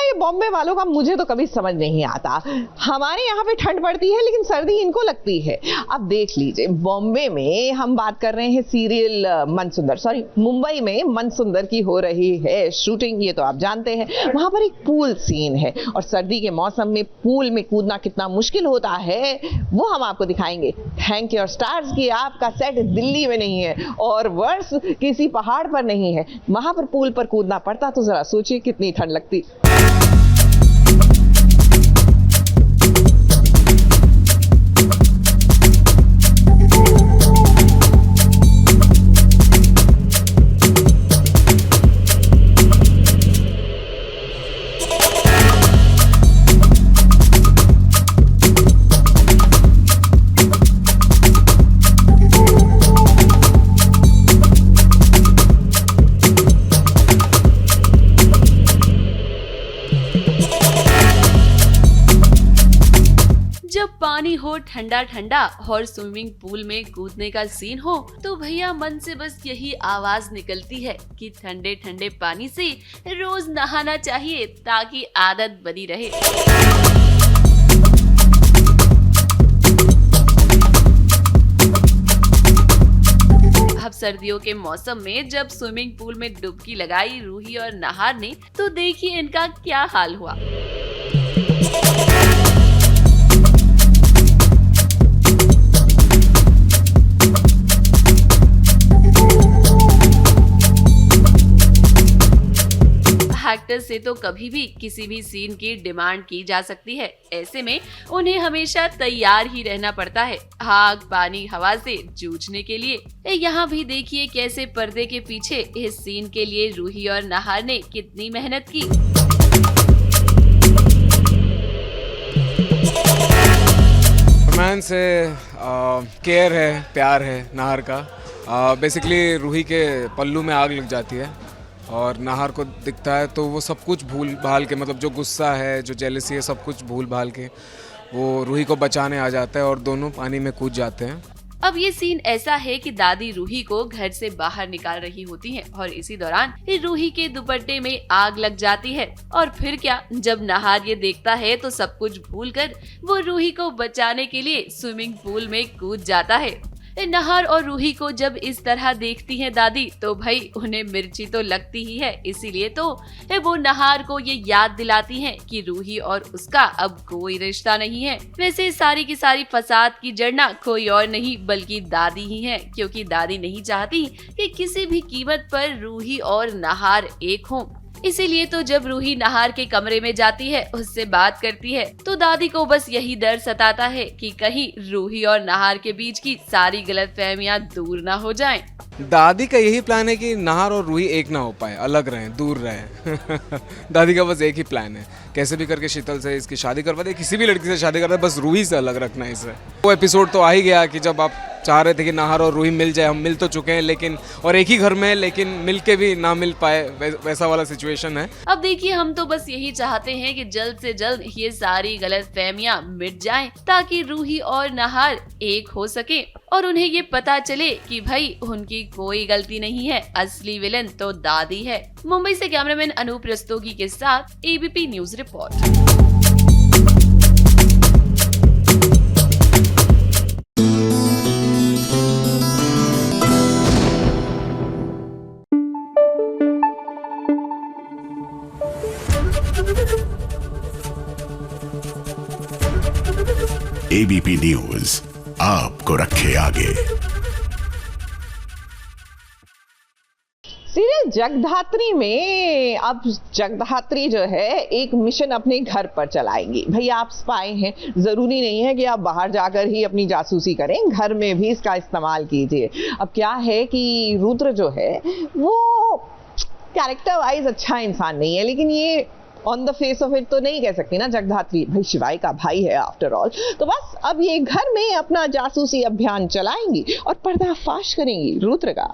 ये बॉम्बे वालों का मुझे तो कभी समझ नहीं आता। हमारे यहाँ पे ठंड पड़ती है लेकिन सर्दी इनको लगती है। अब देख लीजिए, बॉम्बे में हम बात कर रहे हैं सीरियल मनसुंदर, सॉरी मुंबई में मनसुंदर की हो रही है शूटिंग, ये तो आप जानते हैं। वहां पर एक पूल सीन है और सर्दी के मौसम में पूल में कूदना कितना मुश्किल होता है वो हम आपको दिखाएंगे। थैंक योर स्टार्स की आपका सेट दिल्ली में नहीं है और वर्ष किसी पहाड़ पर नहीं है, वहां पर पूल पर कूदना पड़ता तो जरा सोचिए कितनी ठंड लगती। जब पानी हो ठंडा ठंडा और स्विमिंग पूल में कूदने का सीन हो तो भैया मन से बस यही आवाज निकलती है कि ठंडे ठंडे पानी से रोज नहाना चाहिए ताकि आदत बनी रहे। अब सर्दियों के मौसम में जब स्विमिंग पूल में डुबकी लगाई रूही और नहार ने तो देखिए इनका क्या हाल हुआ। एक्टर से तो कभी भी किसी भी सीन की डिमांड की जा सकती है, ऐसे में उन्हें हमेशा तैयार ही रहना पड़ता है आग पानी हवा से जूझने के लिए। यहाँ भी देखिए कैसे पर्दे के पीछे इस सीन के लिए रूही और नहार ने कितनी मेहनत की। रोमांस से केयर है, प्यार है नहार का। बेसिकली रूही के पल्लू में आग लग जाती है और नहार को दिखता है तो वो सब कुछ भूल भाल के, मतलब जो गुस्सा है जो जेलसी है सब कुछ भूल भाल के वो रूही को बचाने आ जाता है और दोनों पानी में कूद जाते हैं। अब ये सीन ऐसा है कि दादी रूही को घर से बाहर निकाल रही होती हैं और इसी दौरान रूही के दुपट्टे में आग लग जाती है और फिर क्या, जब नहार ये देखता है तो सब कुछ भूलकर वो रूही को बचाने के लिए स्विमिंग पूल में कूद जाता है। नहार और रूही को जब इस तरह देखती हैं दादी तो भाई उन्हें मिर्ची तो लगती ही है, इसीलिए तो वो नहार को ये याद दिलाती हैं कि रूही और उसका अब कोई रिश्ता नहीं है। वैसे सारी की सारी फसाद की जड़ ना कोई और नहीं बल्कि दादी ही है, क्योंकि दादी नहीं चाहती कि किसी भी कीमत पर रूही और नहार एक हों। इसीलिए तो जब रूही नहार के कमरे में जाती है, उससे बात करती है तो दादी को बस यही डर सताता है कि कहीं रूही और नहार के बीच की सारी गलतफहमियां दूर ना हो जाएं। दादी का यही प्लान है कि नहार और रूही एक ना हो पाए, अलग रहें, दूर रहें। दादी का बस एक ही प्लान है, कैसे भी करके शीतल से इसकी शादी करवा दे, किसी भी लड़की से शादी करवा दे, बस रूही से अलग रखना है इसे। वो एपिसोड तो आ ही गया कि जब आप चाह रहे थे कि नहार और रूही मिल जाए, हम मिल तो चुके हैं लेकिन, और एक ही घर में, लेकिन मिल के भी ना मिल पाए, वैसा वाला सिचुएशन है। अब देखिए हम तो बस यही चाहते हैं कि जल्द से जल्द ये सारी गलतफहमियां मिट जाएं ताकि रूही और नहार एक हो सके और उन्हें ये पता चले कि भाई उनकी कोई गलती नहीं है, असली विलन तो दादी है। मुंबई से कैमरामैन अनूप रस्तोगी के साथ ABP news report. ABP news आपको रखे आगे। सीरियल जगधात्री में अब जगधात्री जो है एक मिशन अपने घर पर चलाएंगी। भैया आप स्पाई हैं, जरूरी नहीं है कि आप बाहर जाकर ही अपनी जासूसी करें, घर में भी इसका इस्तेमाल कीजिए। अब क्या है कि रुद्र जो है वो कैरेक्टर वाइज अच्छा इंसान नहीं है, लेकिन ये on the face of it तो नहीं कह सकती ना, जगधात्री भाई शिवाय का भाई है आफ्टर ऑल। तो बस अब ये घर में अपना जासूसी अभियान चलाएंगी और पर्दाफाश करेंगी रुद्र का।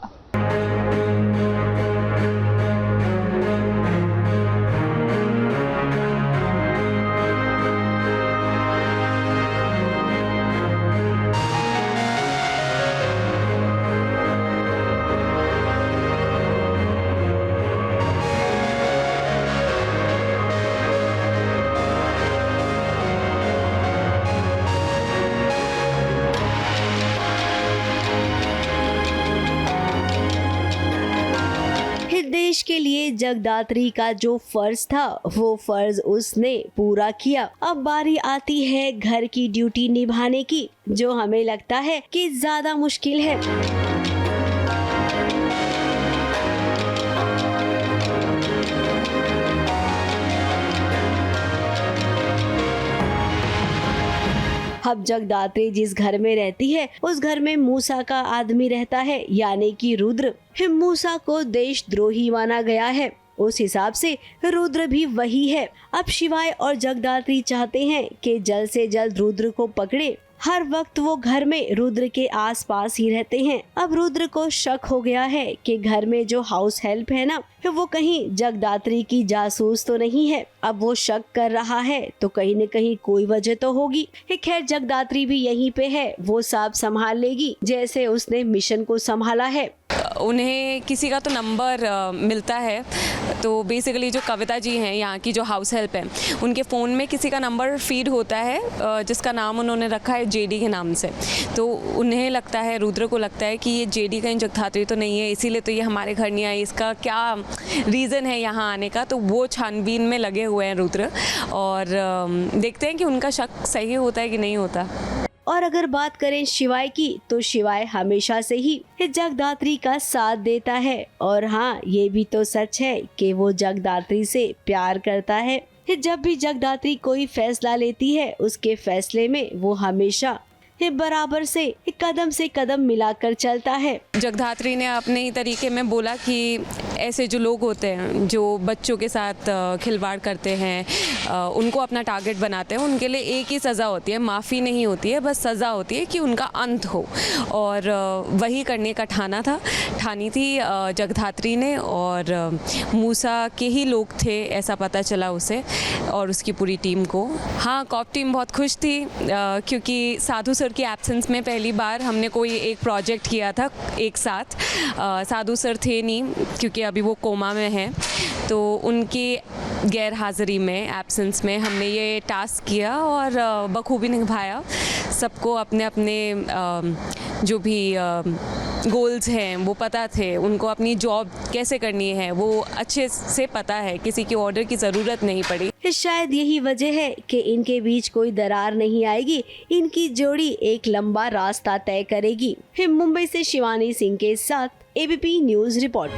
जगदात्री का जो फर्ज था वो फर्ज उसने पूरा किया। अब बारी आती है घर की ड्यूटी निभाने की, जो हमें लगता है कि ज्यादा मुश्किल है। अब जगदात्री जिस घर में रहती है उस घर में मूसा का आदमी रहता है, यानी कि रुद्र। मूसा को देशद्रोही माना गया है, उस हिसाब से रुद्र भी वही है। अब शिवाय और जगदात्री चाहते हैं कि जल्द से जल्द रुद्र को पकड़े। हर वक्त वो घर में रुद्र के आसपास ही रहते हैं। अब रुद्र को शक हो गया है कि घर में जो हाउस हेल्प है ना, वो कहीं जगदात्री की जासूस तो नहीं है। अब वो शक कर रहा है तो कहीं न कहीं कोई वजह तो होगी। खैर जगदात्री भी यहीं पे है, वो सब संभाल लेगी जैसे उसने मिशन को संभाला है। उन्हें किसी का तो नंबर मिलता है, तो बेसिकली जो कविता जी हैं यहाँ की जो हाउस हेल्प है, उनके फ़ोन में किसी का नंबर फीड होता है जिसका नाम उन्होंने रखा है जेडी के नाम से। तो उन्हें लगता है, रुद्र को लगता है कि ये जेडी कहीं जगदात्री तो नहीं है, इसीलिए तो ये हमारे घर नहीं आई, इसका क्या रीज़न है यहाँ आने का। तो वो छानबीन में लगे हुए हैं रुद्र, और देखते हैं कि उनका शक सही होता है कि नहीं होता। और अगर बात करें शिवाय की, तो शिवाय हमेशा से ही जगदात्री का साथ देता है। और हाँ, ये भी तो सच है कि वो जगदात्री से प्यार करता है। जब भी जगदात्री कोई फैसला लेती है, उसके फैसले में वो हमेशा बराबर से कदम मिलाकर चलता है। जगदात्री ने अपने ही तरीके में बोला कि ऐसे जो लोग होते हैं जो बच्चों के साथ खिलवाड़ करते हैं, उनको अपना टारगेट बनाते हैं, उनके लिए एक ही सज़ा होती है, माफ़ी नहीं होती है, बस सज़ा होती है कि उनका अंत हो। और वही करने का ठानी थी जगदात्री ने। और मूसा के ही लोग थे, ऐसा पता चला उसे और उसकी पूरी टीम को। हाँ, कॉप टीम बहुत खुश थी क्योंकि साधु सर की एब्सेंस में पहली बार हमने कोई एक प्रोजेक्ट किया था एक साथ। साधु सर थे नहीं क्योंकि अभी वो कोमा में हैं, तो उनकी गैर हाज़िरी में, एब्सेंस में हमने ये टास्क किया और बखूबी निभाया। सबको अपने अपने जो भी गोल्स हैं वो पता थे, उनको अपनी जॉब कैसे करनी है वो अच्छे से पता है, किसी की ऑर्डर की ज़रूरत नहीं पड़ी। शायद यही वजह है कि इनके बीच कोई दरार नहीं आएगी, इनकी जोड़ी एक लंबा रास्ता तय करेगी। मुंबई से शिवानी सिंह के साथ ABP news report.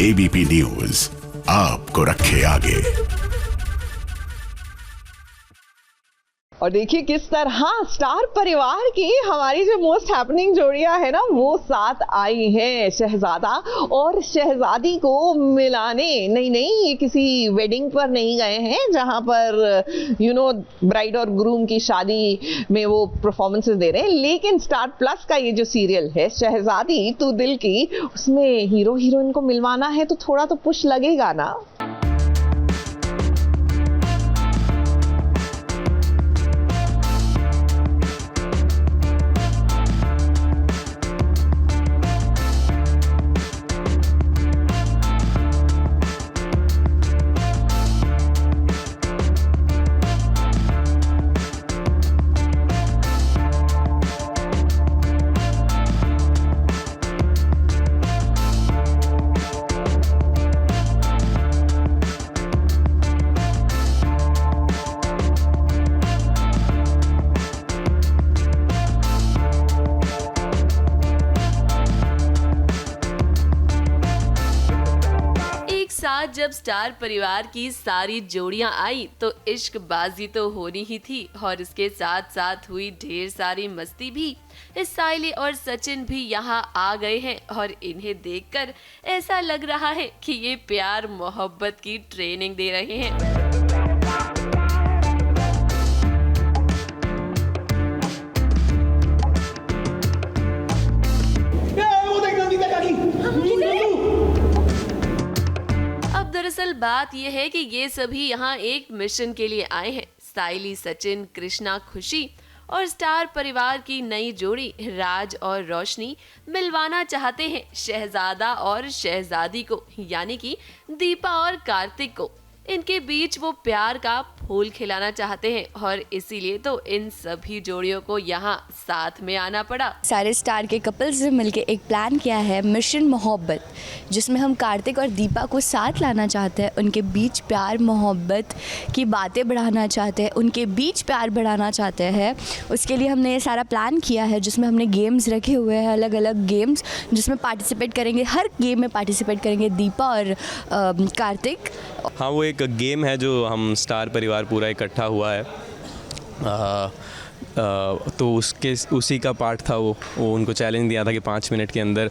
ABP news आपको रखे आगे। और देखिए किस तरह स्टार परिवार की हमारी जो मोस्ट हैपनिंग जोड़ियां है ना, वो साथ आई हैं। शहजादा और शहजादी को मिलाने नहीं, ये किसी वेडिंग पर नहीं गए हैं जहां पर ब्राइड और ग्रूम की शादी में वो परफॉर्मेंसेस दे रहे हैं, लेकिन स्टार प्लस का ये जो सीरियल है शहजादी तू दिल की, उसमें हीरो हीरोइन को मिलवाना है तो थोड़ा तो पुश लगेगा ना। साथ जब स्टार परिवार की सारी जोड़ियां आई तो इश्क बाजी तो होनी ही थी, और इसके साथ साथ हुई ढेर सारी मस्ती भी। साइली और सचिन भी यहाँ आ गए हैं और इन्हें देखकर ऐसा लग रहा है कि ये प्यार मोहब्बत की ट्रेनिंग दे रहे हैं। दरअसल बात यह है कि ये सभी यहाँ एक मिशन के लिए आए हैं। साइली, सचिन, कृष्णा, खुशी और स्टार परिवार की नई जोड़ी राज और रोशनी मिलवाना चाहते हैं शहजादा और शहजादी को, यानी कि दीपा और कार्तिक को। इनके बीच वो प्यार का फूल खिलाना चाहते हैं और इसीलिए तो इन सभी जोड़ियों को यहाँ साथ में आना पड़ा। सारे स्टार के कपल्स ने मिलकर एक प्लान किया है मिशन मोहब्बत, जिसमें हम कार्तिक और दीपा को साथ लाना चाहते हैं। उनके बीच प्यार मोहब्बत की बातें बढ़ाना चाहते हैं, उनके बीच प्यार बढ़ाना चाहते हैं। उसके लिए हमने ये सारा प्लान किया है, जिसमें हमने गेम्स रखे हुए हैं, अलग अलग गेम्स जिसमें पार्टिसिपेट करेंगे। हर गेम में पार्टिसिपेट करेंगे दीपा और कार्तिक। हाँ, वो एक गेम है जो हम स्टार परिवार पूरा इकट्ठा हुआ है, तो उसी का पार्ट था। वो उनको चैलेंज दिया था कि 5 मिनट के अंदर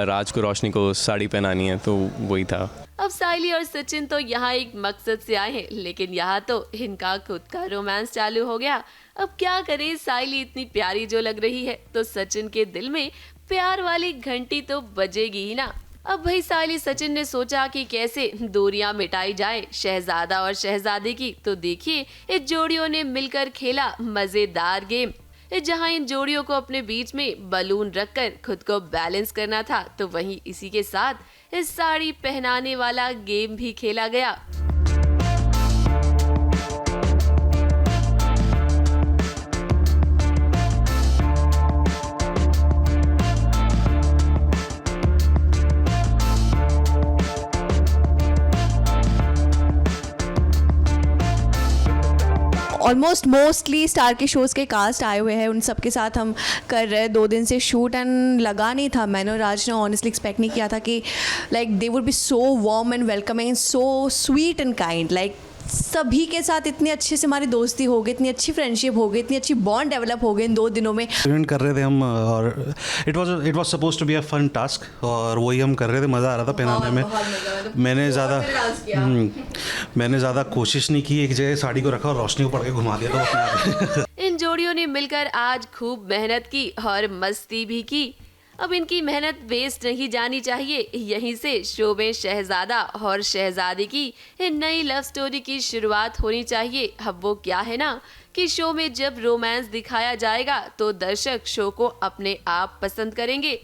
राज को रोशनी को साड़ी पहनानी है, तो वही था। अब साइली और सचिन तो यहाँ एक मकसद से आए हैं, लेकिन यहाँ तो इनका खुद का रोमांस चालू हो गया। अब क्या करे, साइली इतनी प्यारी जो लग रही है, तो सचिन के दिल में प्यार वाली घंटी तो बजेगी ही ना। अब भाई साइली सचिन ने सोचा कि कैसे दूरियां मिटाई जाए शहजादा और शहजादी की। तो देखिए, इस जोड़ियों ने मिलकर खेला मजेदार गेम, जहां इन जोड़ियों को अपने बीच में बलून रखकर खुद को बैलेंस करना था। तो वहीं इसी के साथ इस साड़ी पहनाने वाला गेम भी खेला गया। ऑलमोस्ट मोस्टली स्टार के शोज़ के कास्ट आए हुए हैं, उन सब के साथ हम कर रहे हैं 2 दिन से शूट। एंड लगा नहीं था, मैंने और राज ने ऑनेस्टली एक्सपेक्ट नहीं किया था कि like they would be so warm and welcoming, so sweet and kind. Like सभी के साथ इतनी अच्छे से हमारी दोस्ती हो गई, इतनी अच्छी फ्रेंडशिप हो गई, इतनी अच्छी बॉन्ड डेवलप हो गई इन 2 दिनों में। इवेंट कर रहे थे हम, और it was suppose to be a fun task, और वही हम कर रहे थे। मज़ा आ रहा था पहनाने में। मैंने ज़्यादा कोशिश नहीं की, एक जगह साड़ी को रखा और रोशनी को पकड़ के घुमा दिया, तो अपने इन जोड़ियों ने मिलकर आज खूब मेहनत की और मस्ती भी की। अब इनकी मेहनत वेस्ट नहीं जानी चाहिए। यहीं से शो में शहजादा और शहजादी की नई लव स्टोरी की शुरुआत होनी चाहिए। अब वो क्या है ना कि शो में जब रोमांस दिखाया जाएगा तो दर्शक शो को अपने आप पसंद करेंगे।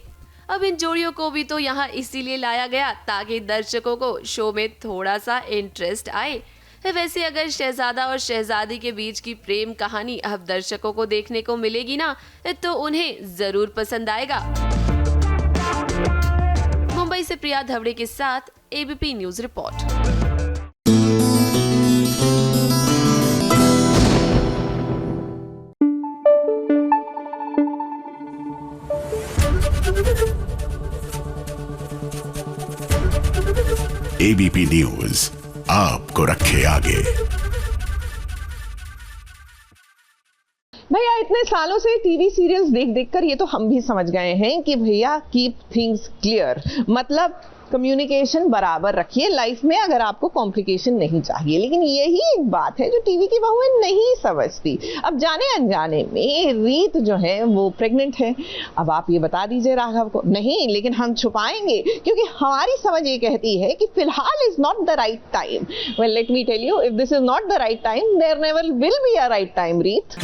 अब इन जोड़ियों को भी तो यहाँ इसीलिए लाया गया ताकि दर्शकों को शो में थोड़ा सा इंटरेस्ट आए। वैसे अगर शहजादा और शहजादी के बीच की प्रेम कहानी अब दर्शकों को देखने को मिलेगी ना, तो उन्हें जरूर पसंद आएगा। मुंबई से प्रिया धवड़े के साथ ABP news report. ABP news आपको रखे आगे। भैया इतने सालों से टीवी सीरियल्स देख देख कर ये तो हम भी समझ गए हैं कि भैया कीप थिंग्स क्लियर, मतलब कम्युनिकेशन बराबर रखिए लाइफ में अगर आपको कॉम्प्लिकेशन नहीं चाहिए। लेकिन यही एक बात है जो टीवी की बहुएं नहीं समझती। अब जाने अनजाने में रीत जो है वो प्रेग्नेंट है। अब आप ये बता दीजिए राघव को। नहीं, लेकिन हम छुपाएंगे क्योंकि हमारी समझ ये कहती है कि फिलहाल is not the right time. Well let me tell you, if this is not the right time there never will be a right time. Reet,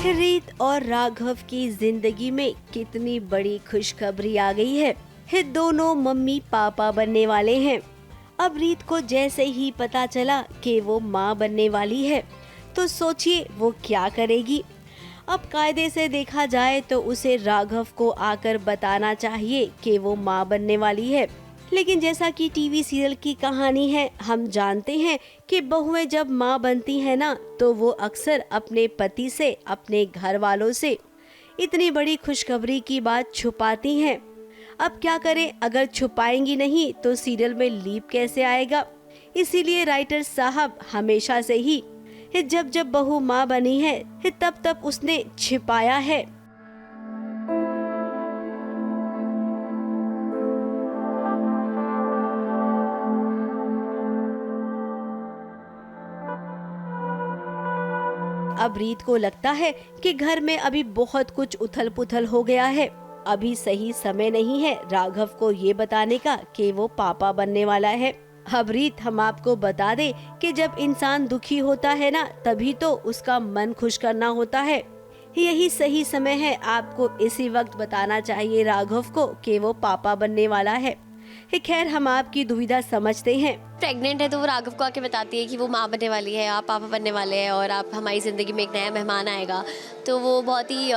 Reet और राघव की जिंदगी में कितनी बड़ी खुशखबरी आ गई है। ये दोनों मम्मी पापा बनने वाले हैं। अब रीत को जैसे ही पता चला कि वो माँ बनने वाली है तो सोचिए वो क्या करेगी। अब कायदे से देखा जाए तो उसे राघव को आकर बताना चाहिए कि वो माँ बनने वाली है। लेकिन जैसा कि टीवी सीरियल की कहानी है, हम जानते हैं कि बहुएं जब माँ बनती हैं ना तो वो अक्सर अपने पति से, अपने घर वालों से इतनी बड़ी खुशखबरी की बात छुपाती हैं। अब क्या करें, अगर छुपाएंगी नहीं तो सीरियल में लीप कैसे आएगा। इसीलिए राइटर साहब हमेशा से ही जब जब बहू माँ बनी है तब तब उसने छिपाया है। अब रीत को लगता है कि घर में अभी बहुत कुछ उथल पुथल हो गया है। अभी सही समय नहीं है राघव को ये बताने का कि वो पापा बनने वाला है। अब रीत हम आपको बता दे कि जब इंसान दुखी होता है ना, तभी तो उसका मन खुश करना होता है। यही सही समय है आपको इसी वक्त बताना चाहिए राघव को कि वो पापा बनने वाला है। खैर, हम आपकी दुविधा समझते हैं। प्रेग्नेंट है तो वो राघव को आके बताती है कि वो माँ बनने वाली है, आप पापा बनने वाले हैं और आप हमारी ज़िंदगी में एक नया मेहमान आएगा। तो वो बहुत ही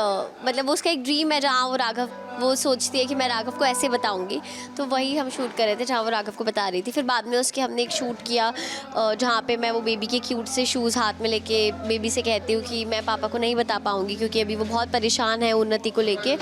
मतलब वो उसका एक ड्रीम है जहाँ वो राघव वो सोचती है कि मैं राघव को ऐसे बताऊंगी। तो वही हम शूट कर रहे थे जहाँ वो राघव को बता रही थी। फिर बाद में उसके हमने एक शूट किया जहाँ पे मैं वो बेबी के क्यूट से शूज़ हाथ में लेके बेबी से कहती हूँ कि मैं पापा को नहीं बता पाऊँगी क्योंकि अभी वो बहुत परेशान है उन्नति को लेके,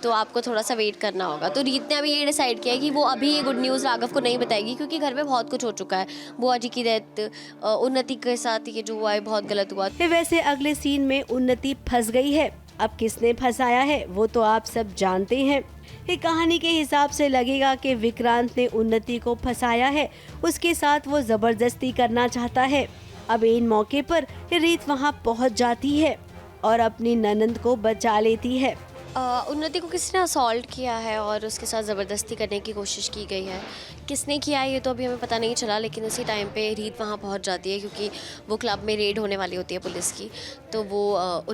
तो आपको थोड़ा सा वेट करना होगा। तो रीत ने अभी ये डिसाइड किया है कि वो अभी ये गुड न्यूज़ राघव को नहीं बताएगी क्योंकि घर में बहुत कुछ हो चुका है। बुआ जी की डेथ, उन्नति के साथ ये जो हुआ है बहुत गलत हुआ। वैसे अगले सीन में उन्नति फंस गई है। अब किसने फंसाया है वो तो आप सब जानते हैं। ये कहानी के हिसाब से लगेगा कि विक्रांत ने उन्नति को फंसाया है, उसके साथ वो जबरदस्ती करना चाहता है। अब इन मौके पर रीत वहाँ पहुँच जाती है और अपनी ननंद को बचा लेती है। उन्नति को किसी ने असॉल्ट किया है और उसके साथ ज़बरदस्ती करने की कोशिश की गई है। किसने किया है ये तो अभी हमें पता नहीं चला, लेकिन उसी टाइम पे रीत वहाँ पहुँच जाती है क्योंकि वो क्लब में रेड होने वाली होती है पुलिस की। तो वो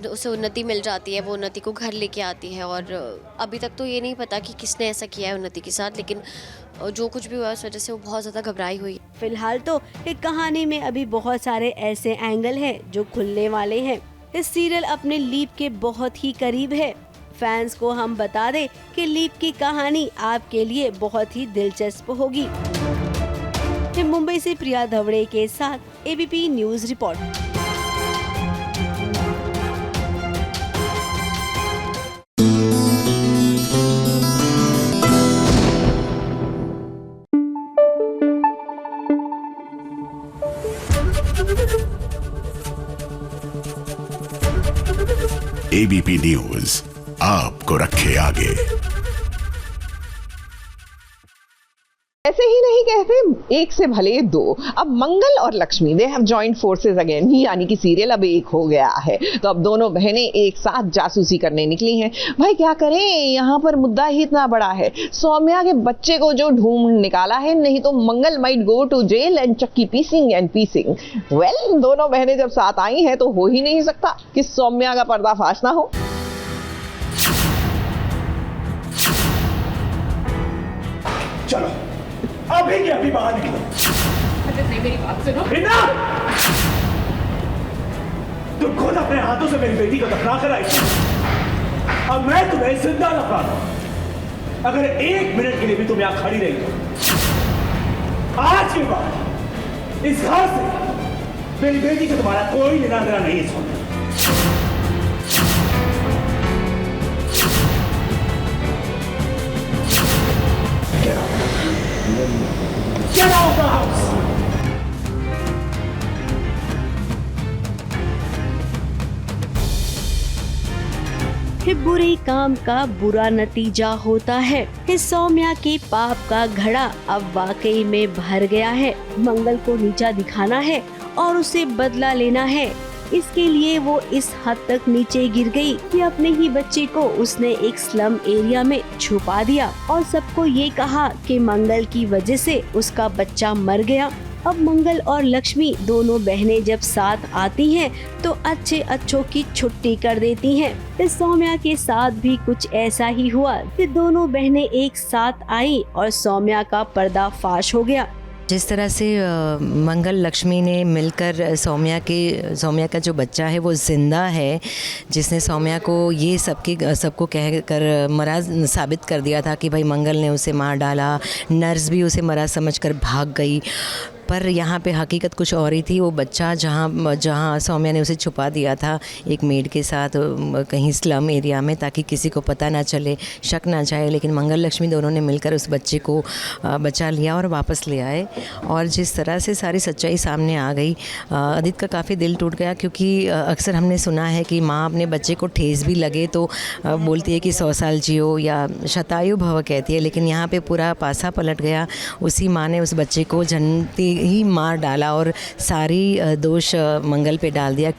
उसे उन्नति मिल जाती है, वो उन्नति को घर लेके आती है। और अभी तक तो ये नहीं पता कि किसने ऐसा किया है उन्नति के साथ, लेकिन जो कुछ भी हुआ उस वजह से वो बहुत ज़्यादा घबराई हुई। फिलहाल तो एक कहानी में अभी बहुत सारे ऐसे एंगल हैं जो खुलने वाले हैं। इस सीरियल अपने लीप के बहुत ही करीब है। फैंस को हम बता दें कि लीप की कहानी आपके लिए बहुत ही दिलचस्प होगी। मुंबई से प्रिया धवड़े के साथ ABP news report. ABP news आपको रखे आगे। ऐसे ही नहीं कहते एक से भले दो। अब मंगल और Lakshmi they have joined forces again, यानी कि सीरियल अब एक हो गया है। तो अब दोनों बहनें एक साथ जासूसी करने निकली हैं। भाई क्या करें, यहाँ पर मुद्दा ही इतना बड़ा है। सौम्या के बच्चे को जो ढूंढ निकाला है, नहीं तो Mangal might go to jail and चक्की पीसिंग। वेल, दोनों बहनें जब साथ आई हैं तो हो ही नहीं सकता कि सौम्या का पर्दाफाश ना हो। चलो अभी के अभी बाहर निकलो। नहीं, मेरी बात सुनो। तुम खुद अपने हाथों से मेरी बेटी को दफना कर आई, अब मैं तुम्हें जिंदा दफना दूं। अगर एक मिनट के लिए भी तुम यहां खड़ी रही तो आज के बाद इस घर से मेरी बेटी को तुम्हारा कोई लेना देना नहीं है। Get out of the house! बुरे काम का बुरा नतीजा होता है। इस सौम्या के पाप का घड़ा अब वाकई में भर गया है। मंगल को नीचा दिखाना है और उसे बदला लेना है। इसके लिए वो इस हद तक नीचे गिर गई कि अपने ही बच्चे को उसने एक स्लम एरिया में छुपा दिया और सबको ये कहा कि मंगल की वजह से उसका बच्चा मर गया। अब मंगल और लक्ष्मी दोनों बहनें जब साथ आती हैं तो अच्छों की छुट्टी कर देती हैं। इस सौम्या के साथ भी कुछ ऐसा ही हुआ कि दोनों बहनें एक साथ आई और सौम्या का पर्दाफाश हो गया। जिस तरह से मंगल लक्ष्मी ने मिलकर सौम्या का जो बच्चा है वो ज़िंदा है, जिसने सौम्या को ये सबको कह कर मरा साबित कर दिया था कि भाई मंगल ने उसे मार डाला। नर्स भी उसे मरा समझकर भाग गई, पर यहाँ पे हकीकत कुछ और ही थी। वो बच्चा जहाँ सौम्या ने उसे छुपा दिया था एक मेड के साथ कहीं स्लम एरिया में, ताकि किसी को पता ना चले, शक ना जाए। लेकिन मंगल लक्ष्मी दोनों ने मिलकर उस बच्चे को बचा लिया और वापस ले आए। और जिस तरह से सारी सच्चाई सामने आ गई, आदित्य का काफ़ी दिल टूट गया, क्योंकि अक्सर हमने सुना है कि माँ अपने बच्चे को ठेस भी लगे तो बोलती है कि 100 साल जियो या शतायु भव कहती है। लेकिन यहाँ पे पूरा पासा पलट गया। उसी माँ ने उस बच्चे को जनती ही मार डाला और सारी दोष मंगल पे डाल दिया।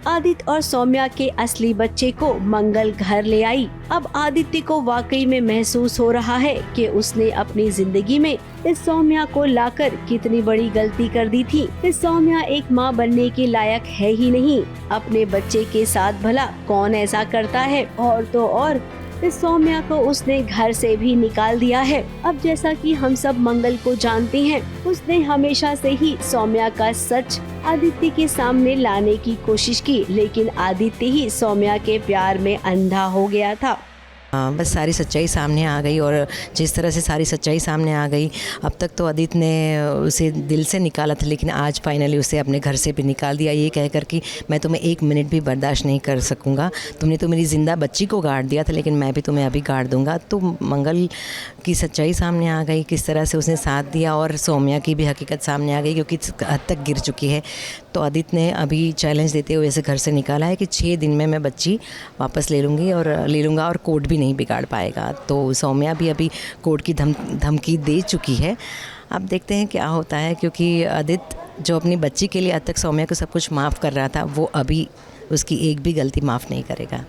आदित्य और सौम्या के असली बच्चे को मंगल घर ले आई। अब आदित्य को वाकई में महसूस हो रहा है कि उसने अपनी जिंदगी में इस सौम्या को लाकर कितनी बड़ी गलती कर दी थी। इस सौम्या एक माँ बनने के लायक है ही नहीं। अपने बच्चे के साथ भला कौन ऐसा करता है। और तो और इस सौम्या को उसने घर से भी निकाल दिया है। अब जैसा कि हम सब मंगल को जानते हैं, उसने हमेशा से ही सौम्या का सच आदित्य के सामने लाने की कोशिश की, लेकिन आदित्य ही सौम्या के प्यार में अंधा हो गया था। बस सारी सच्चाई सामने आ गई और जिस तरह से सारी सच्चाई सामने आ गई, अब तक तो आदित्य ने उसे दिल से निकाला था, लेकिन आज फाइनली उसे अपने घर से भी निकाल दिया, ये कहकर कि मैं तुम्हें एक मिनट भी बर्दाश्त नहीं कर सकूँगा। तुमने तो मेरी ज़िंदा बच्ची को गाड़ दिया था, लेकिन मैं भी तुम्हें अभी गाड़ दूँगा। तो मंगल की सच्चाई सामने आ गई, किस तरह से उसने साथ दिया, और सौम्या की भी हकीकत सामने आ गई क्योंकि हद तक गिर चुकी है। तो आदित्य ने अभी चैलेंज देते हुए इसे घर से निकाला है कि 6 दिन में मैं बच्ची वापस ले लूँगा और कोर्ट भी नहीं बिगाड़ पाएगा। तो सौम्या भी अभी कोर्ट की धमकी दे चुकी है। अब देखते हैं क्या होता है, क्योंकि आदित्य जो अपनी बच्ची के लिए आज तक सौम्या को सब कुछ माफ़ कर रहा था, वो अभी उसकी एक भी गलती माफ़ नहीं करेगा।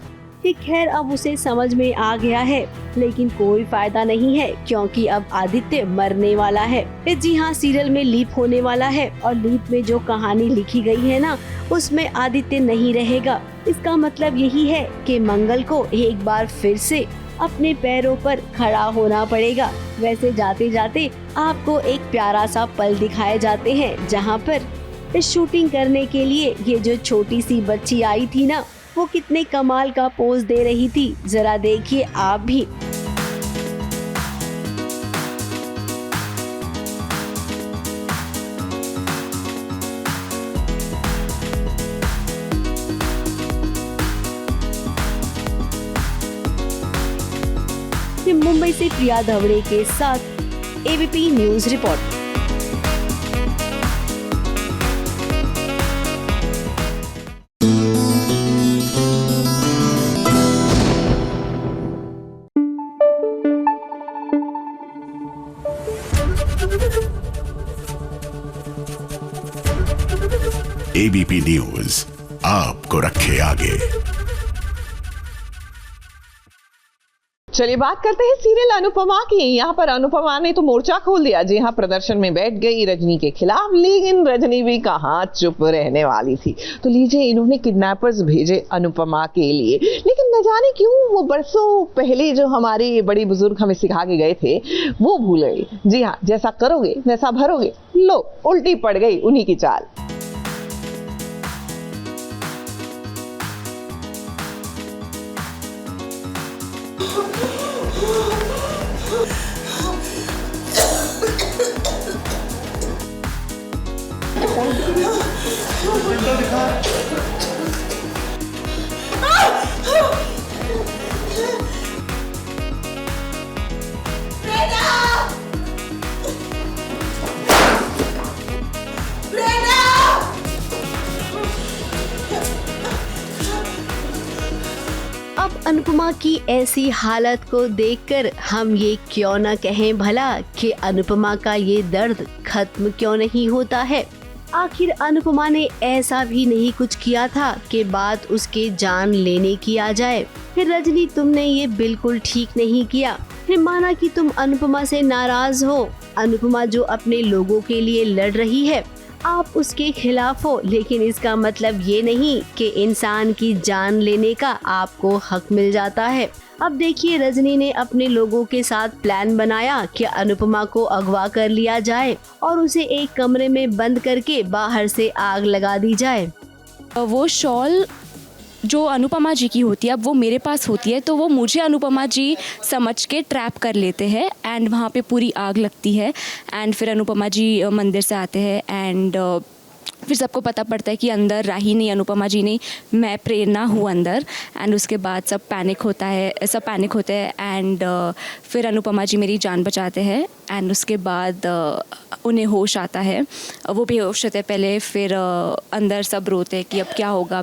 खैर अब उसे समझ में आ गया है, लेकिन कोई फायदा नहीं है क्योंकि अब आदित्य मरने वाला है। जी हाँ, सीरियल में लीप होने वाला है और लीप में जो कहानी लिखी गई है ना, उसमें आदित्य नहीं रहेगा। इसका मतलब यही है कि मंगल को एक बार फिर से अपने पैरों पर खड़ा होना पड़ेगा। वैसे जाते जाते आपको एक प्यारा सा पल दिखाए जाते हैं, जहाँ पर इस शूटिंग करने के लिए ये जो छोटी सी बच्ची आई थी ना, वो कितने कमाल का पोज दे रही थी। जरा देखिए आप भी। मुंबई से प्रिया धवड़े के साथ ABP news report. ABP news आपको रखे आगे। चलिए बात करते हैं सीरियल अनुपमा की। यहाँ पर अनुपमा ने तो मोर्चा खोल दिया। जी हाँ, प्रदर्शन में बैठ गई रजनी के खिलाफ, लेकिन रजनी भी कहाँ चुप रहने वाली थी। तो लीजिए, इन्होंने किडनैपर्स भेजे अनुपमा के लिए, लेकिन न जाने क्यों वो बरसों पहले जो हमारे बड़े बुजुर्ग हमें सिखा के गए थे वो भूल गई। जी हाँ, जैसा करोगे वैसा भरोगे। लो, उल्टी पड़ गई उन्हीं की चाल। अब अनुपमा की ऐसी हालत को देखकर हम ये क्यों न कहें भला कि अनुपमा का ये दर्द खत्म क्यों नहीं होता है। आखिर अनुपमा ने ऐसा भी नहीं कुछ किया था कि बात उसके जान लेने की आ जाए। फिर रजनी, तुमने ये बिल्कुल ठीक नहीं किया। फिर माना कि तुम अनुपमा से नाराज हो। अनुपमा जो अपने लोगों के लिए लड़ रही है, आप उसके खिलाफ हो, लेकिन इसका मतलब ये नहीं कि इंसान की जान लेने का आपको हक मिल जाता है। अब देखिए, रजनी ने अपने लोगों के साथ प्लान बनाया कि अनुपमा को अगवा कर लिया जाए और उसे एक कमरे में बंद करके बाहर से आग लगा दी जाए। वो शॉल जो अनुपमा जी की होती है, अब वो मेरे पास होती है, तो वो मुझे अनुपमा जी समझ के ट्रैप कर लेते हैं एंड वहाँ पे पूरी आग लगती है। एंड फिर अनुपमा जी मंदिर से आते हैं एंड फिर सबको पता पड़ता है कि अंदर राही नहीं, अनुपमा जी नहीं, मैं प्रेरणा हूँ अंदर। एंड उसके बाद सब पैनिक होते हैं एंड फिर अनुपमा जी मेरी जान बचाते हैं एंड उसके बाद उन्हें होश आता है। वो बेहोश होते हैं पहले, फिर अंदर सब रोते हैं कि अब क्या होगा।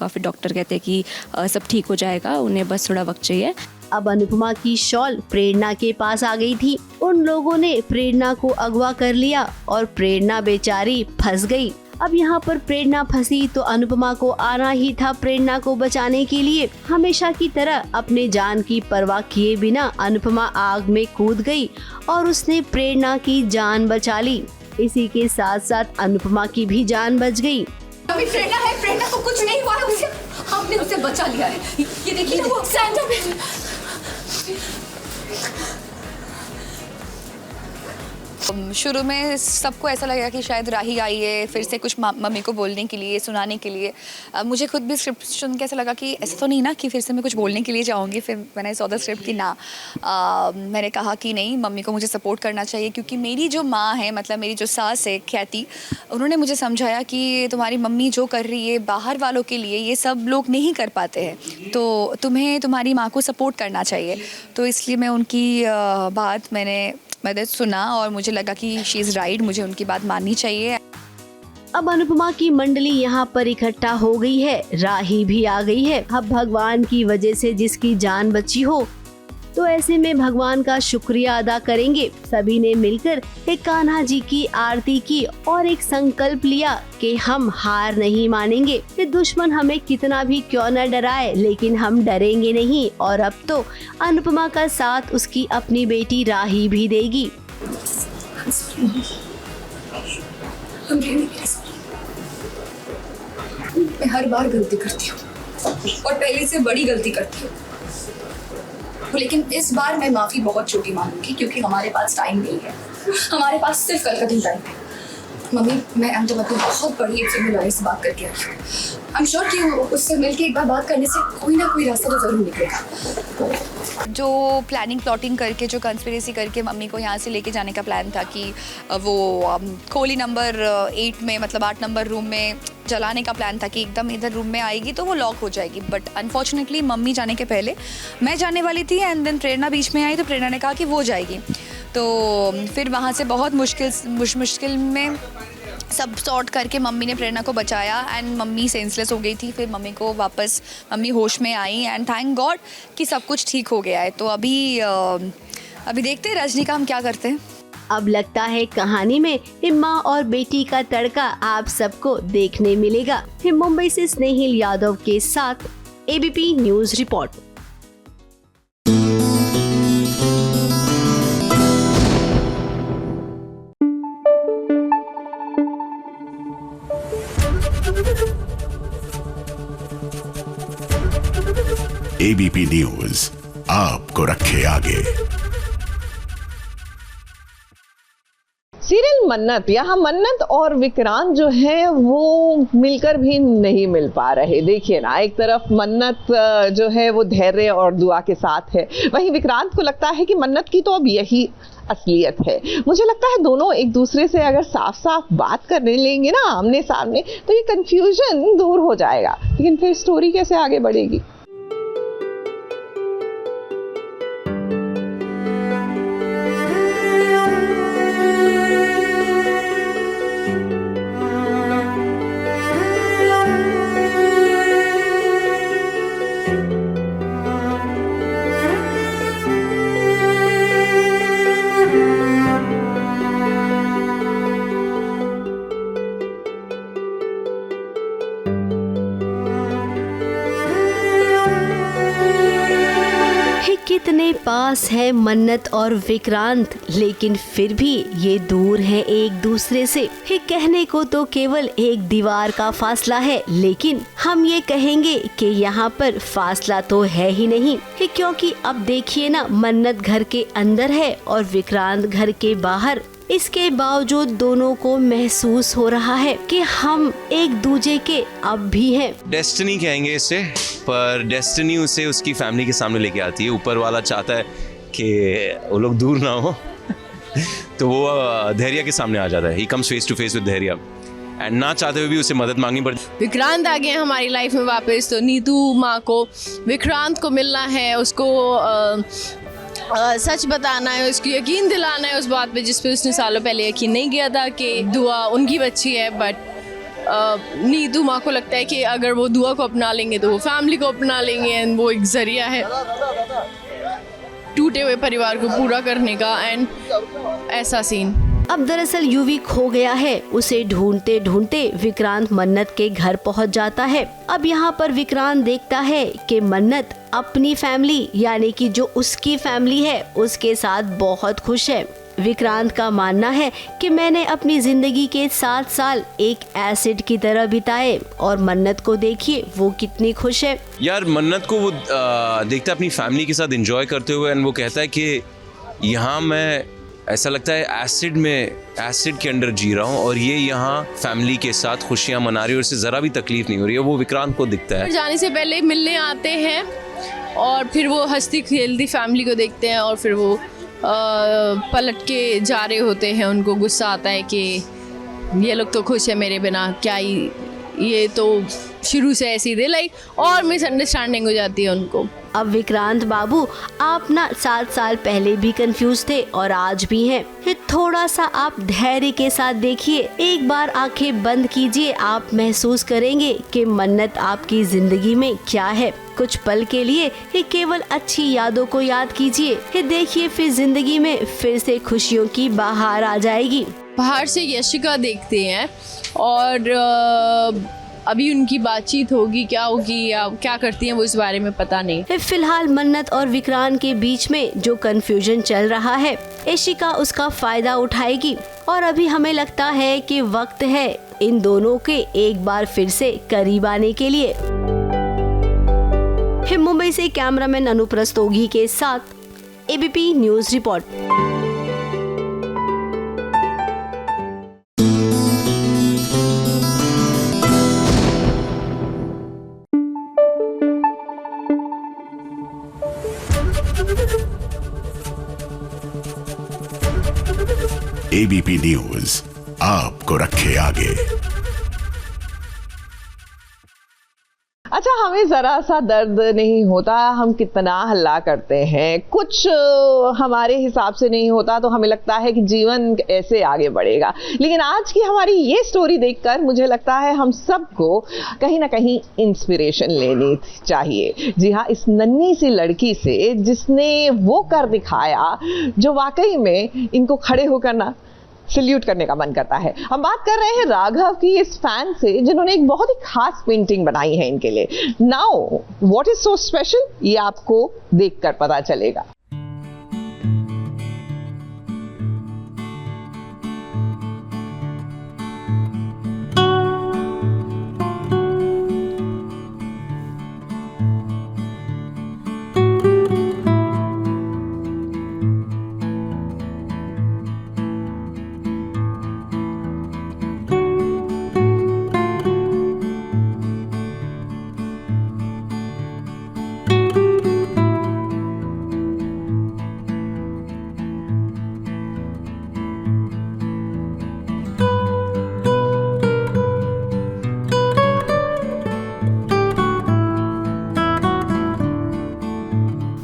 फिर डॉक्टर कहते हैं कि सब ठीक हो जाएगा, उन्हें बस थोड़ा वक्त चाहिए। अब अनुपमा की शॉल प्रेरणा के पास आ गई थी। उन लोगों ने प्रेरणा को अगवा कर लिया और प्रेरणा बेचारी फंस गई। अब यहाँ पर प्रेरणा फंसी तो अनुपमा को आना ही था प्रेरणा को बचाने के लिए। हमेशा की तरह अपने जान की परवाह किए बिना अनुपमा आग में कूद गई और उसने प्रेरणा की जान बचा ली। इसी के साथ साथ अनुपमा की भी जान बच गई। अभी प्रेरणा है, प्रेरणा को कुछ नहीं हुआ है, उसे हमने उसे बचा लिया है। ये देखिए वो सैंडा में। शुरू में सबको ऐसा लगा कि शायद राही आई है फिर से कुछ मम्मी को बोलने के लिए, सुनाने के लिए। मुझे खुद भी स्क्रिप्ट सुन के ऐसा लगा कि ऐसा तो नहीं ना कि फिर से मैं कुछ बोलने के लिए जाऊंगी। फिर मैंने सौ द स्क्रिप्ट की ना मैंने कहा कि नहीं, मम्मी को मुझे सपोर्ट करना चाहिए, क्योंकि मेरी जो माँ है, मतलब मेरी जो सास है ख्याति, उन्होंने मुझे समझाया कि तुम्हारी मम्मी जो कर रही है बाहर वालों के लिए ये सब लोग नहीं कर पाते हैं, तो तुम्हें तुम्हारी माँ को सपोर्ट करना चाहिए। तो इसलिए मैं उनकी बात मैंने सुना और मुझे लगा कि शी इज़ राइट, मुझे उनकी बात माननी चाहिए। अब अनुपमा की मंडली यहाँ पर इकट्ठा हो गई है, राही भी आ गई है। अब भगवान की वजह से जिसकी जान बची हो, तो ऐसे में भगवान का शुक्रिया अदा करेंगे। सभी ने मिलकर एक कान्हा जी की आरती की और एक संकल्प लिया कि हम हार नहीं मानेंगे। ये दुश्मन हमें कितना भी क्यों न डराए, लेकिन हम डरेंगे नहीं। और अब तो अनुपमा का साथ उसकी अपनी बेटी राही भी देगी। मैं हर बार गलती करती हूँ और पहले से बड़ी गलती करती हूँ, लेकिन इस बार मैं माफ़ी बहुत छोटी मांगूंगी, क्योंकि हमारे पास टाइम नहीं है। हमारे पास सिर्फ कल का दिन टाइम है। मम्मी, मैं अहमदाबाद में बहुत बड़ी एक जिम्मेदारी से बात करके आई हूँ। आई एम श्योर कि उससे मिलके एक बार बात करने से कोई ना कोई रास्ता तो जरूर निकलेगा। जो प्लानिंग प्लॉटिंग करके, जो कंस्पिरेसी करके मम्मी को यहाँ से लेके जाने का प्लान था कि वो खोली नंबर 8 में, मतलब 8 नंबर रूम में जलाने का प्लान था कि एकदम इधर रूम में आएगी तो वो लॉक हो जाएगी। बट अनफॉर्चुनेटली मम्मी जाने के पहले मैं जाने वाली थी एंड देन प्रेरणा बीच में आई, तो प्रेरणा ने कहा कि वो जाएगी। तो फिर वहाँ से बहुत मुश्किल में सब सॉर्ट करके मम्मी ने प्रेरणा को बचाया एंड मम्मी सेंसलेस हो गई थी। फिर मम्मी होश में आई एंड थैंक गॉड कि सब कुछ ठीक हो गया है। तो अभी देखते हैं रजनी का हम क्या करते हैं। अब लगता है कहानी में माँ और बेटी का तड़का आप सबको देखने मिलेगा। मुंबई से स्नेहिल यादव के साथ ABP news report. ABP news आपको रखे आगे। सीरियल मन्नत, यहाँ मन्नत और विक्रांत जो है वो मिलकर भी नहीं मिल पा रहे। देखिए ना, एक तरफ मन्नत जो है वो धैर्य और दुआ के साथ है, वहीं विक्रांत को लगता है कि मन्नत की तो अब यही असलियत है। मुझे लगता है दोनों एक दूसरे से अगर साफ साफ बात करने लेंगे ना आमने सामने, तो ये कंफ्यूजन दूर हो जाएगा। लेकिन फिर स्टोरी कैसे आगे बढ़ेगी? कितने पास है मन्नत और विक्रांत, लेकिन फिर भी ये दूर है एक दूसरे से। कहने को तो केवल एक दीवार का फासला है, लेकिन हम ये कहेंगे कि यहाँ पर फासला तो है ही नहीं, क्योंकि अब देखिए ना, मन्नत घर के अंदर है और विक्रांत घर के बाहर। इसके बावजूद दोनों को महसूस हो रहा है कि हम एक दूजे के अब भी हैं। डेस्टिनी कहेंगे इसे, पर डेस्टिनी उसे उसकी फैमिली के सामने लेके आती है। ऊपर वाला चाहता है कि वो लोग दूर ना हो तो वो धैर्य के सामने आ जाता है। He comes face to face with Dhairya and ना चाहते हुए भी उसे मदद मांगनी पड़ती। विक्रांत आ गए हमारी लाइफ में वापस, तो नीतू माँ को विक्रांत को मिलना है, उसको सच बताना है, उसको यकीन दिलाना है उस बात पे जिस पे उसने सालों पहले यकीन नहीं किया था कि दुआ उनकी बच्ची है। बट नीतू माँ को लगता है कि अगर वो दुआ को अपना लेंगे तो वो फैमिली को अपना लेंगे एंड वो एक जरिया है टूटे हुए परिवार को पूरा करने का। एंड ऐसा सीन अब दरअसल यूवी खो गया है। उसे ढूंढते ढूंढते विक्रांत मन्नत के घर पहुंच जाता है। अब यहाँ पर विक्रांत देखता है कि मन्नत अपनी फैमिली यानी कि जो उसकी फैमिली है उसके साथ बहुत खुश है। विक्रांत का मानना है कि मैंने अपनी जिंदगी के 7 साल एक एसिड की तरह बिताए और मन्नत को देखिए वो कितनी खुश है। यार मन्नत को वो देखता है अपनी फैमिली के साथ एंजॉय करते हुए, एंड वो कहता है कि यहाँ मैं, ऐसा लगता है एसिड के अंदर जी रहा हूँ और ये यहाँ फैमिली के साथ खुशियाँ मना रही है और इससे ज़रा भी तकलीफ नहीं हो रही है। वो विक्रांत को दिखता है। जाने से पहले मिलने आते हैं और फिर वो हंसती खेलती फैमिली को देखते हैं और फिर वो पलट के जा रहे होते हैं। उनको गुस्सा आता है कि ये लोग तो खुश है मेरे बिना, क्या ही ये तो शुरू से ऐसी थे लाइक, और मिसअंडरस्टैंडिंग हो जाती है उनको। अब विक्रांत बाबू आप ना 7 साल पहले भी कंफ्यूज थे और आज भी हैं। थोड़ा सा आप धैर्य के साथ देखिए, एक बार आंखें बंद कीजिए, आप महसूस करेंगे कि मन्नत आपकी जिंदगी में क्या है। कुछ पल के लिए ही केवल अच्छी यादों को याद कीजिए, देखिए फिर जिंदगी में फिर से खुशियों की बहार आ जाएगी। बाहर से यशिका देखते हैं और अभी उनकी बातचीत होगी, क्या होगी या क्या करती हैं वो इस बारे में पता नहीं। फिलहाल मन्नत और विक्रांत के बीच में जो कंफ्यूजन चल रहा है, यशिका उसका फायदा उठाएगी और अभी हमें लगता है कि वक्त है इन दोनों के एक बार फिर से करीब आने के लिए। मुंबई से कैमरामैन अनुप रस्तोगी के साथ ABP news report. ABP news आपको रखे आगे। अच्छा, हमें जरा सा दर्द नहीं होता, हम कितना हल्ला करते हैं, कुछ हमारे हिसाब से नहीं होता तो हमें लगता है कि जीवन ऐसे आगे बढ़ेगा। लेकिन आज की हमारी ये स्टोरी देखकर मुझे लगता है हम सबको कहीं ना कहीं इंस्पिरेशन लेनी चाहिए। जी हाँ, इस नन्ही सी लड़की से जिसने वो कर दिखाया जो वाकई में इनको खड़े होकर ना सल्यूट करने का मन करता है। हम बात कर रहे हैं राघव की इस फैन से जिन्होंने एक बहुत ही खास पेंटिंग बनाई है इनके लिए। Now what is so special, ये आपको देखकर पता चलेगा।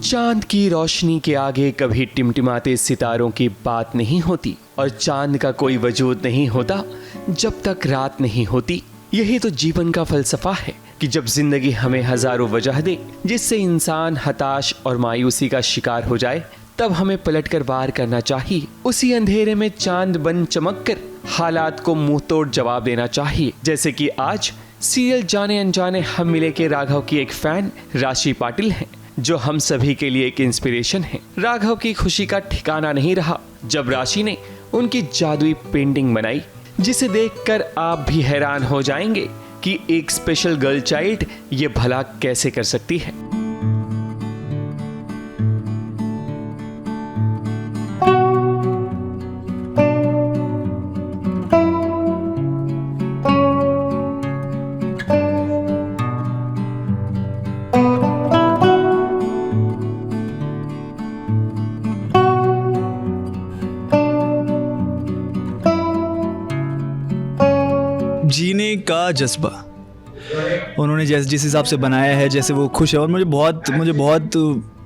चांद की रोशनी के आगे कभी टिमटिमाते सितारों की बात नहीं होती और चांद का कोई वजूद नहीं होता जब तक रात नहीं होती। यही तो जीवन का फलसफा है कि जब जिंदगी हमें हजारों वजह दे जिससे इंसान हताश और मायूसी का शिकार हो जाए, तब हमें पलटकर वार करना चाहिए। उसी अंधेरे में चांद बन चमककर हालात को मुंह तोड़ जवाब देना चाहिए। जैसे कि आज सीरियल जाने अनजाने हम मिले के राघव की एक फैन राशि पाटिल हैं, जो हम सभी के लिए एक इंस्पिरेशन है। राघव की खुशी का ठिकाना नहीं रहा जब राशि ने उनकी जादुई पेंटिंग बनाई, जिसे देखकर आप भी हैरान हो जाएंगे कि एक स्पेशल गर्ल चाइल्ड ये भला कैसे कर सकती है। जीने का जज्बा उन्होंने जिस हिसाब से बनाया है, जैसे वो खुश है, और मुझे बहुत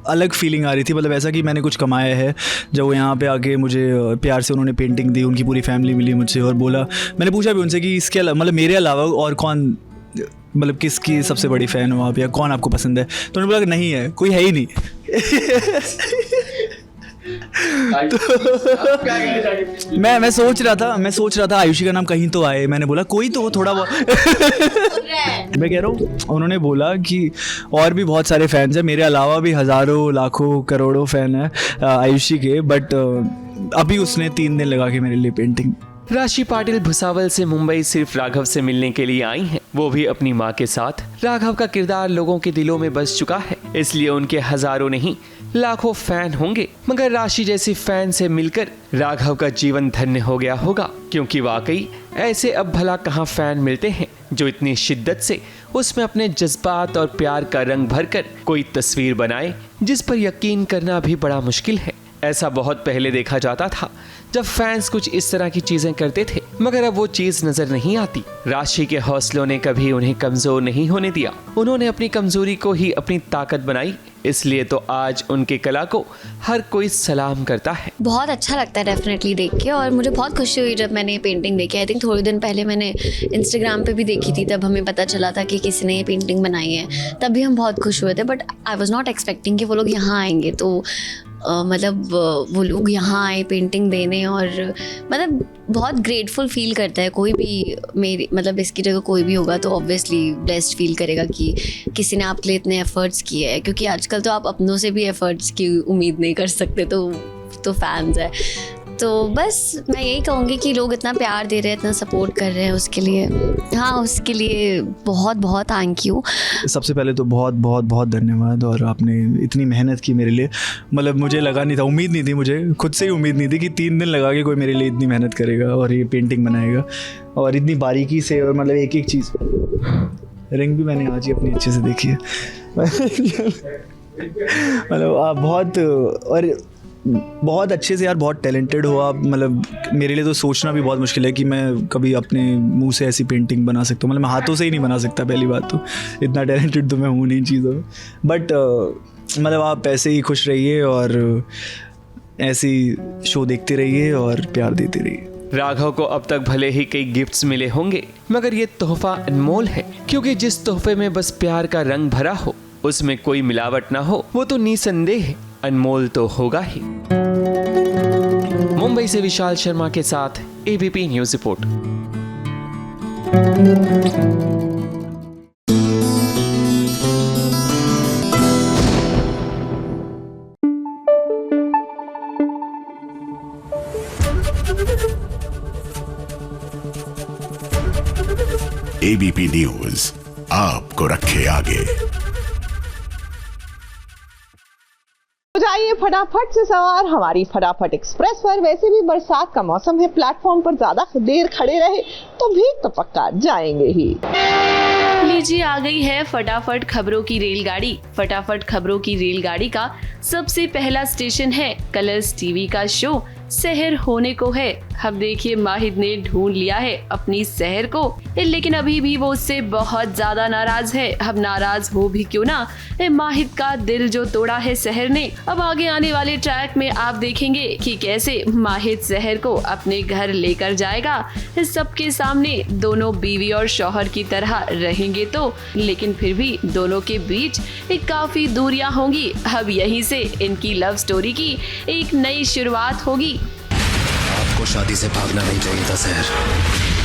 अलग फीलिंग आ रही थी। मतलब ऐसा कि मैंने कुछ कमाया है। जब वो यहाँ पे आके मुझे प्यार से उन्होंने पेंटिंग दी, उनकी पूरी फैमिली मिली मुझसे और बोला, मैंने पूछा भी उनसे कि इसके अलावा मतलब मेरे अलावा और कौन, मतलब किसकी सबसे बड़ी फ़ैन हो आप या कौन आपको पसंद है। तो उन्होंने बोला कि नहीं है, कोई है ही नहीं। तो मैं सोच रहा था आयुषी का नाम कहीं तो आए, मैंने बोला कोई तो थोड़ा बहुत मैं कह रहा हूँ, उन्होंने बोला कि और भी बहुत सारे फैंस हैं, मेरे अलावा भी हज़ारों लाखों करोड़ों फैन हैं आयुषी के, बट अभी उसने 3 दिन लगा के मेरे लिए पेंटिंग। राशि पाटिल भुसावल से मुंबई सिर्फ राघव से मिलने के लिए आई हैं, वो भी अपनी मां के साथ। राघव का किरदार लोगों के दिलों में बस चुका है, इसलिए उनके हजारों नहीं लाखों फैन होंगे, मगर राशि जैसी फैन से मिलकर राघव का जीवन धन्य हो गया होगा, क्योंकि वाकई ऐसे अब भला कहाँ फैन मिलते हैं जो इतनी शिद्दत से उसमें अपने जज्बात और प्यार का रंग भरकर कोई तस्वीर बनाए जिस पर यकीन करना भी बड़ा मुश्किल है। ऐसा बहुत पहले देखा जाता था जब फैंस कुछ इस तरह की चीजें करते थे, मगर अब वो चीज नजर नहीं आती। राशि के हौसलों ने कभी उन्हें कमजोर नहीं होने दिया, उन्होंने अपनी कमजोरी को ही अपनी ताकत बनाई, इसलिए तो आज उनके कला को हर कोई सलाम करता है। बहुत अच्छा लगता है डेफिनेटली देख के, और मुझे बहुत खुशी हुई जब मैंने ये पेंटिंग देखी। आई थिंक थोड़े दिन पहले मैंने इंस्टाग्राम पे भी देखी थी, तब हमें पता चला था कि किसी ने ये पेंटिंग बनाई है, तब भी हम बहुत खुश हुए थे। But I was not expecting कि वो लोग यहाँ आएंगे, तो मतलब वो लोग यहाँ आए पेंटिंग देने, और मतलब बहुत ग्रेटफुल फील करता है कोई भी। मेरी मतलब इसकी जगह कोई भी होगा तो ऑब्वियसली ब्लेस्ड फील करेगा कि किसी ने आपके लिए इतने एफर्ट्स किए हैं, क्योंकि आजकल तो आप अपनों से भी एफर्ट्स की उम्मीद नहीं कर सकते, तो फैंस है। तो बस मैं यही कहूँगी कि लोग इतना प्यार दे रहे हैं, इतना सपोर्ट कर रहे हैं, उसके लिए उसके लिए बहुत बहुत थैंक यू। सबसे पहले तो बहुत बहुत बहुत धन्यवाद, और आपने इतनी मेहनत की मेरे लिए, मतलब मुझे लगा नहीं था, उम्मीद नहीं थी, मुझे खुद से ही उम्मीद नहीं थी कि 3 दिन लगा के कोई मेरे लिए इतनी मेहनत करेगा और ये पेंटिंग बनाएगा, और इतनी बारीकी से, और मतलब एक एक चीज़। रिंग भी मैंने आज ही अपनी अच्छे से देखी है मतलब आप बहुत अच्छे से यार, बहुत टैलेंटेड हो आप। मतलब मेरे लिए तो सोचना भी बहुत मुश्किल है कि मैं कभी अपने मुंह से ऐसी पेंटिंग बना सकता हूँ। मतलब मैं हाथों से ही नहीं बना सकता, पहली बात तो, इतना टैलेंटेड तो मैं हूँ नहीं इन चीज़ों में। बट मतलब आप ऐसे ही खुश रहिए और ऐसी शो देखते रहिए और प्यार देते रहिए। राघव को अब तक भले ही कई गिफ्ट्स मिले होंगे, मगर ये तोहफा अनमोल है, क्योंकि जिस तोहफे में बस प्यार का रंग भरा हो, उसमें कोई मिलावट ना हो, वो तो निसंदेह अनमोल तो होगा ही। मुंबई से विशाल शर्मा के साथ ABP news report. ABP news आपको रखे आगे। जाइए फटाफट से सवार हमारी फटाफट एक्सप्रेस पर। वैसे भी बरसात का मौसम है, प्लेटफॉर्म पर ज्यादा देर खड़े रहे तो भीग तो पक्का जाएंगे ही। लीजिए आ गई है फटाफट खबरों की रेलगाड़ी। फटाफट खबरों की रेलगाड़ी का सबसे पहला स्टेशन है कलर्स टीवी का शो शहर होने को है। अब देखिए माहिद ने ढूंढ लिया है अपनी शहर को, लेकिन अभी भी वो उससे बहुत ज्यादा नाराज है। अब नाराज हो भी क्यों ना, माहिद का दिल जो तोड़ा है शहर ने। अब आगे आने वाले ट्रैक में आप देखेंगे कि कैसे माहिद शहर को अपने घर लेकर जाएगा। सबके सामने दोनों बीवी और शौहर की तरह रहेंगे तो, लेकिन फिर भी दोनों के बीच काफी दूरियां होंगी। अब यहीं से इनकी लव स्टोरी की एक नई शुरुआत होगी। आपको शादी से भागना नहीं चाहिए था सहर,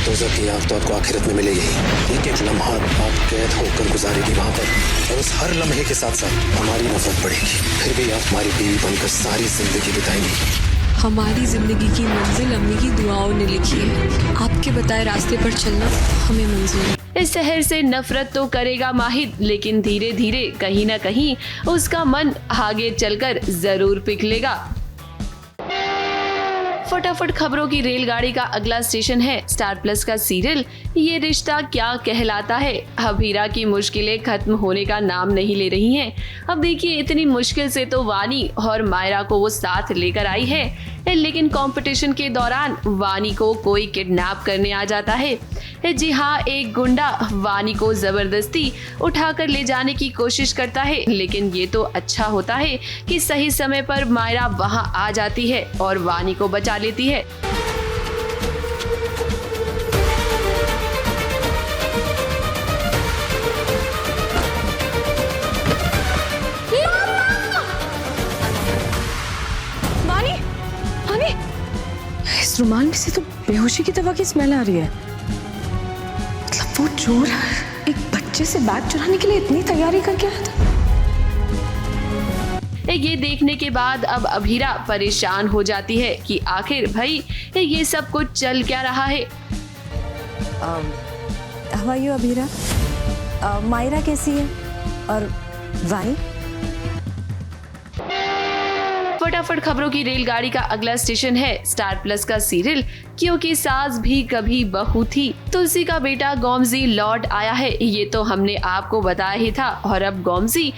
दोज़ख की आग तो आपको आखिरत में मिलेगी। एक एक लम्हा आप कैद होकर गुजारेगी वहाँ पर, और उस हर लम्हे के साथ साथ हमारी नफरत बढ़ेगी। फिर भी आप हमारी बीवी बनकर सारी जिंदगी बिताएंगी। हमारी जिंदगी की मंजिल अम्मी की दुआओं ने लिखी है, आपके बताए रास्ते पर चलना हमें मंजूर है। इस शहर से नफरत तो करेगा माहिद, लेकिन धीरे धीरे कहीं न कहीं उसका मन आगे चलकर जरूर पिघलेगा। फटाफट खबरों की रेलगाड़ी का अगला स्टेशन है स्टार प्लस का सीरियल ये रिश्ता क्या कहलाता है। अब हीरा की मुश्किलें खत्म होने का नाम नहीं ले रही हैं। अब देखिए इतनी मुश्किल से तो वानी और मायरा को वो साथ लेकर आई है, लेकिन कंपटीशन के दौरान वानी को कोई किडनैप करने आ जाता है। जी हाँ, एक गुंडा वानी को जबरदस्ती उठाकर ले जाने की कोशिश करता है, लेकिन ये तो अच्छा होता है कि सही समय पर मायरा वहाँ आ जाती है और वानी को बचा लेती है। वानी इस रुमाल में से तो बेहोशी की दवा की स्मेल आ रही है। मतलब वो चोर एक बच्चे से बैग चुराने के लिए इतनी तैयारी करके आया था। ये देखने के बाद अब अभीरा परेशान हो जाती है कि आखिर भाई ये सब कुछ चल क्या रहा है। How are you Abhira? Myra कैसी है? और वाई? फटाफट खबरों की रेलगाड़ी का अगला स्टेशन है स्टार प्लस का सीरियल क्योंकि सास भी कभी बहू थी। तुलसी का बेटा गोमजी लौट आया है, ये तो हमने आपको बताया ही था। और अब गोमजी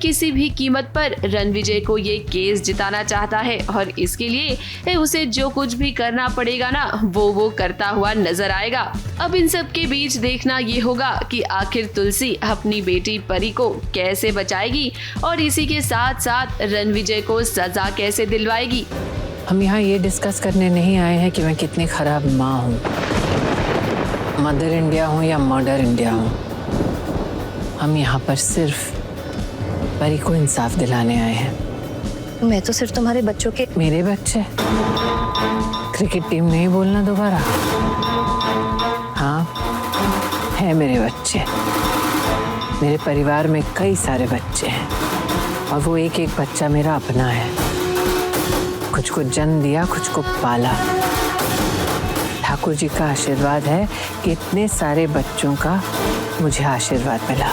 किसी भी कीमत पर रणविजय को ये केस जिताना चाहता है और इसके लिए उसे जो कुछ भी करना पड़ेगा ना वो करता हुआ नजर आएगा। अब इन सब के बीच देखना ये होगा कि आखिर तुलसी अपनी बेटी परी को कैसे बचाएगी और इसी के साथ साथ रणविजय को सजा कैसे दिलवाएगी। हम यहाँ ये डिस्कस करने नहीं आए हैं कि मैं कितनी खराब माँ हूँ, मदर इंडिया हूँ या मर्डर इंडिया हूँ। हम यहाँ पर सिर्फ परी को इंसाफ दिलाने आए हैं। मैं तो सिर्फ तुम्हारे बच्चों के। मेरे बच्चे? क्रिकेट टीम नहीं बोलना दोबारा। हाँ, है मेरे बच्चे। मेरे परिवार में कई सारे बच्चे हैं और वो एक एक बच्चा मेरा अपना है। कुछ को जन्म दिया, कुछ को पाला। ठाकुर जी का आशीर्वाद है कि इतने सारे बच्चों का मुझे आशीर्वाद मिला।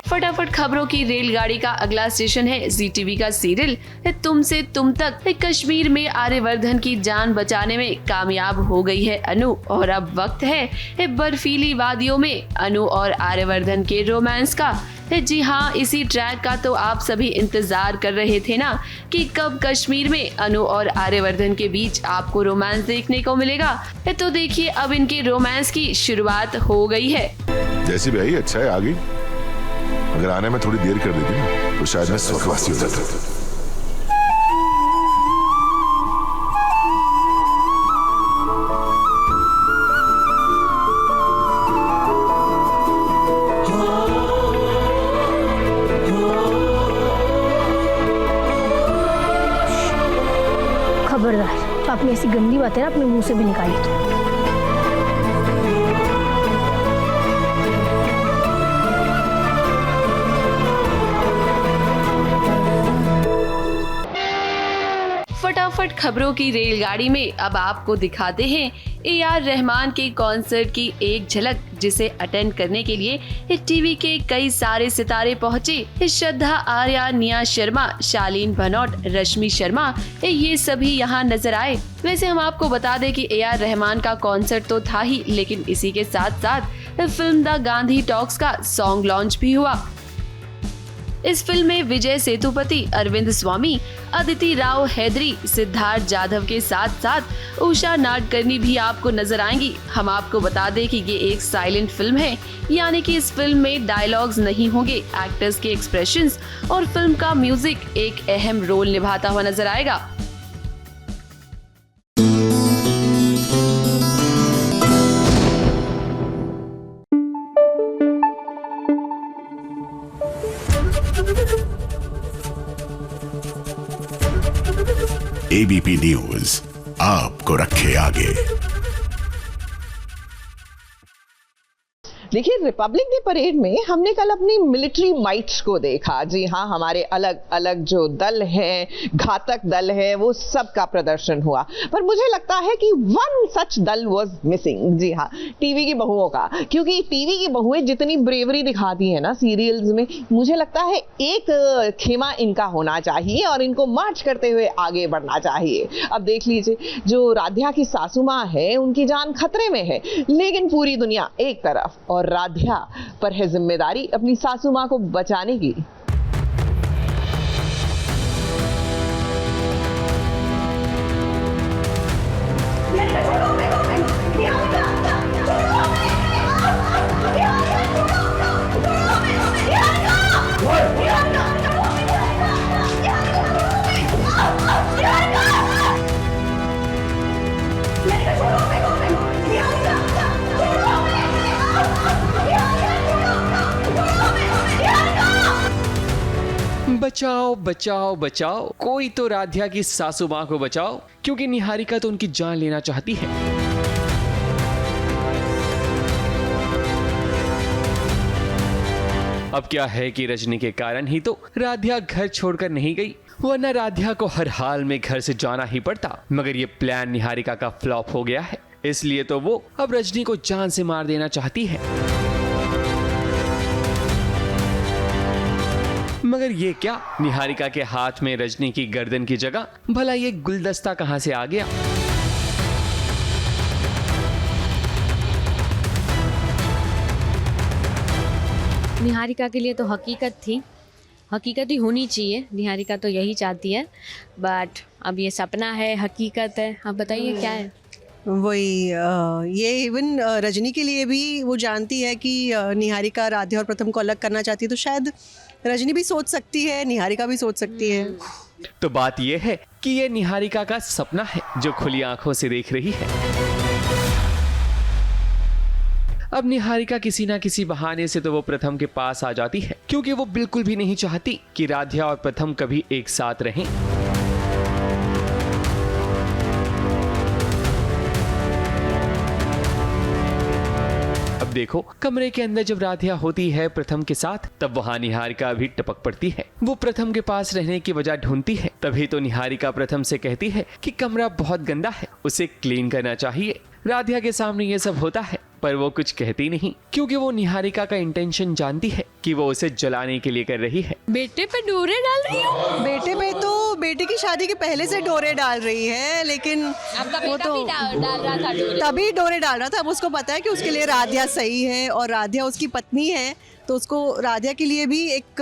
फटाफट खबरों की रेलगाड़ी का अगला स्टेशन है जी टीवी का सीरियल तुमसे तुम तक। कश्मीर में आर्यवर्धन की जान बचाने में कामयाब हो गई है अनु और अब वक्त है बर्फीली वादियों में अनु और आर्यवर्धन के रोमांस का। जी हाँ, इसी ट्रैक का तो आप सभी इंतजार कर रहे थे ना कि कब कश्मीर में अनु और आर्यवर्धन के बीच आपको रोमांस देखने को मिलेगा। तो देखिए अब इनके रोमांस की शुरुआत हो गई है। जैसी भी आई अच्छा है, आ गई। अगर आने में थोड़ी देर कर देती ना तो शायद मैं स्वर्गवासी हो जाता। खबरदार, आपने ऐसी गंदी बातें ना अपने मुंह से भी निकाली तो। फटाफट खबरों की रेलगाड़ी में अब आपको दिखाते हैं AR रहमान के कॉन्सर्ट की एक झलक, जिसे अटेंड करने के लिए टीवी के कई सारे सितारे पहुंचे। श्रद्धा आर्या, निया शर्मा, शालीन भनोट, रश्मि शर्मा ये सभी यहां नजर आए। वैसे हम आपको बता दें कि AR रहमान का कॉन्सर्ट तो था ही, लेकिन इसी के साथ साथ फिल्म द गांधी टॉक्स का सॉन्ग लॉन्च भी हुआ। इस फिल्म में विजय सेतुपति, अरविंद स्वामी, अदिति राव हैदरी, सिद्धार्थ जाधव के साथ साथ उषा नाडकर्णी भी आपको नजर आएंगी। हम आपको बता दें कि ये एक साइलेंट फिल्म है, यानी कि इस फिल्म में डायलॉग्स नहीं होंगे। एक्टर्स के एक्सप्रेशंस और फिल्म का म्यूजिक एक अहम रोल निभाता हुआ नजर आएगा। ABP न्यूज आपको रखे आगे। देखिए, रिपब्लिक डे परेड में हमने कल अपनी मिलिट्री माइट्स को देखा। जी हाँ, हमारे अलग अलग जो दल हैं, घातक दल है, वो सब का प्रदर्शन हुआ। पर मुझे लगता है कि वन सच दल वाज मिसिंग। जी हाँ, टीवी की बहुओं का, क्योंकि टीवी की बहुएं जितनी ब्रेवरी दिखाती है ना सीरियल्स में, मुझे लगता है एक खेमा इनका होना चाहिए और इनको मार्च करते हुए आगे बढ़ना चाहिए। अब देख लीजिए, जो राध्या की सासू माँ है, उनकी जान खतरे में है, लेकिन पूरी दुनिया एक तरफ और राध्या पर है जिम्मेदारी अपनी सासू मां को बचाने की। बचाओ बचाओ बचाओ, कोई तो राधिया की सासू माँ को बचाओ, क्योंकि निहारिका तो उनकी जान लेना चाहती है। अब क्या है कि रजनी के कारण ही तो राधिया घर छोड़कर नहीं गई, वरना राधिया को हर हाल में घर से जाना ही पड़ता। मगर ये प्लान निहारिका का फ्लॉप हो गया है, इसलिए तो वो अब रजनी को जान से मार देना चाहती है। मगर ये क्या, निहारिका के हाथ में रजनी की गर्दन की जगह भला ये गुलदस्ता कहां से आ गया? निहारिका के लिए तो हकीकत थी, हकीकत ही होनी चाहिए। निहारिका तो यही चाहती है, बट अब ये सपना है, हकीकत है। आप बताइए क्या है? वही ये इवन रजनी के लिए भी वो जानती है कि निहारिका राधे और प्रथम को अलग करना चाहती है, तो शायद रजनी भी सोच सकती है, निहारिका भी सोच सकती है। तो बात ये है कि ये निहारिका का सपना है जो खुली आंखों से देख रही है। अब निहारिका किसी ना किसी बहाने से तो वो प्रथम के पास आ जाती है, क्योंकि वो बिल्कुल भी नहीं चाहती कि राधिया और प्रथम कभी एक साथ रहें। अब देखो, कमरे के अंदर जब राधिया होती है प्रथम के साथ, तब वहां निहारिका भी टपक पड़ती है। वो प्रथम के पास रहने की वजह ढूंढती है। तभी तो निहारिका प्रथम से कहती है कि कमरा बहुत गंदा है, उसे क्लीन करना चाहिए। राधिया के सामने ये सब होता है, पर वो कुछ कहती नहीं, क्योंकि वो निहारिका का इंटेंशन जानती है कि वो उसे जलाने के लिए कर रही है। बेटे पे डोरे डाल रही हो? बेटे पे तो बेटे की शादी के पहले से डोरे डाल रही है, लेकिन वो तो डाल रहा था डोरे। तभी डोरे डाल रहा था। अब उसको पता है कि उसके लिए राधिया सही है और राधिया उसकी पत्नी है, तो उसको राधिया के लिए भी एक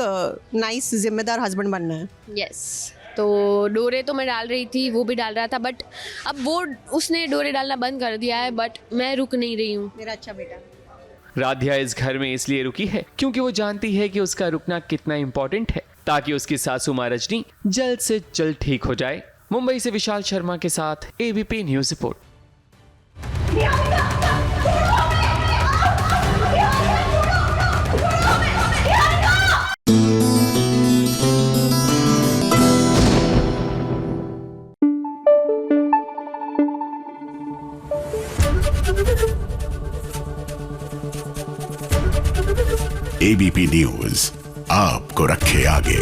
नाइस जिम्मेदार हस्बैंड बनना है। यस, तो डोरे तो मैं डाल रही थी, वो भी डाल रहा था, बट अब वो उसने डोरे डालना बंद कर दिया है, बट मैं रुक नहीं रही हूँ। मेरा अच्छा बेटा। राधिया इस घर में इसलिए रुकी है क्योंकि वो जानती है कि उसका रुकना कितना इम्पोर्टेंट है, ताकि उसकी सासू माँ रजनी जल्द से जल्द ठीक हो जाए। मुंबई से विशाल शर्मा के साथ ABP news report. ABP news आपको रखे आगे।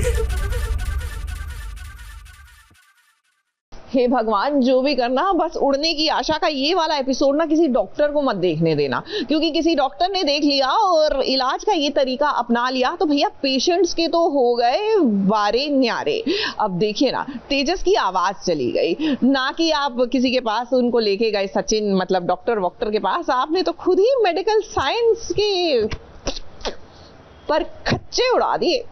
हे भगवान, जो भी करना, बस उड़ने की आशा का ये वाला एपिसोड ना किसी डॉक्टर को मत देखने देना, क्योंकि किसी डॉक्टर ने देख लिया और इलाज का ये तरीका अपना लिया तो भैया पेशेंट्स के तो हो गए वारे न्यारे। अब देखिए ना, तेजस की आवाज चली गई, ना कि आप किसी के पास उनको लेके गए सचिन, मतलब डॉक्टर वॉक्टर के पास, आपने तो खुद ही मेडिकल साइंस के पर खच्चे उड़ा दिए।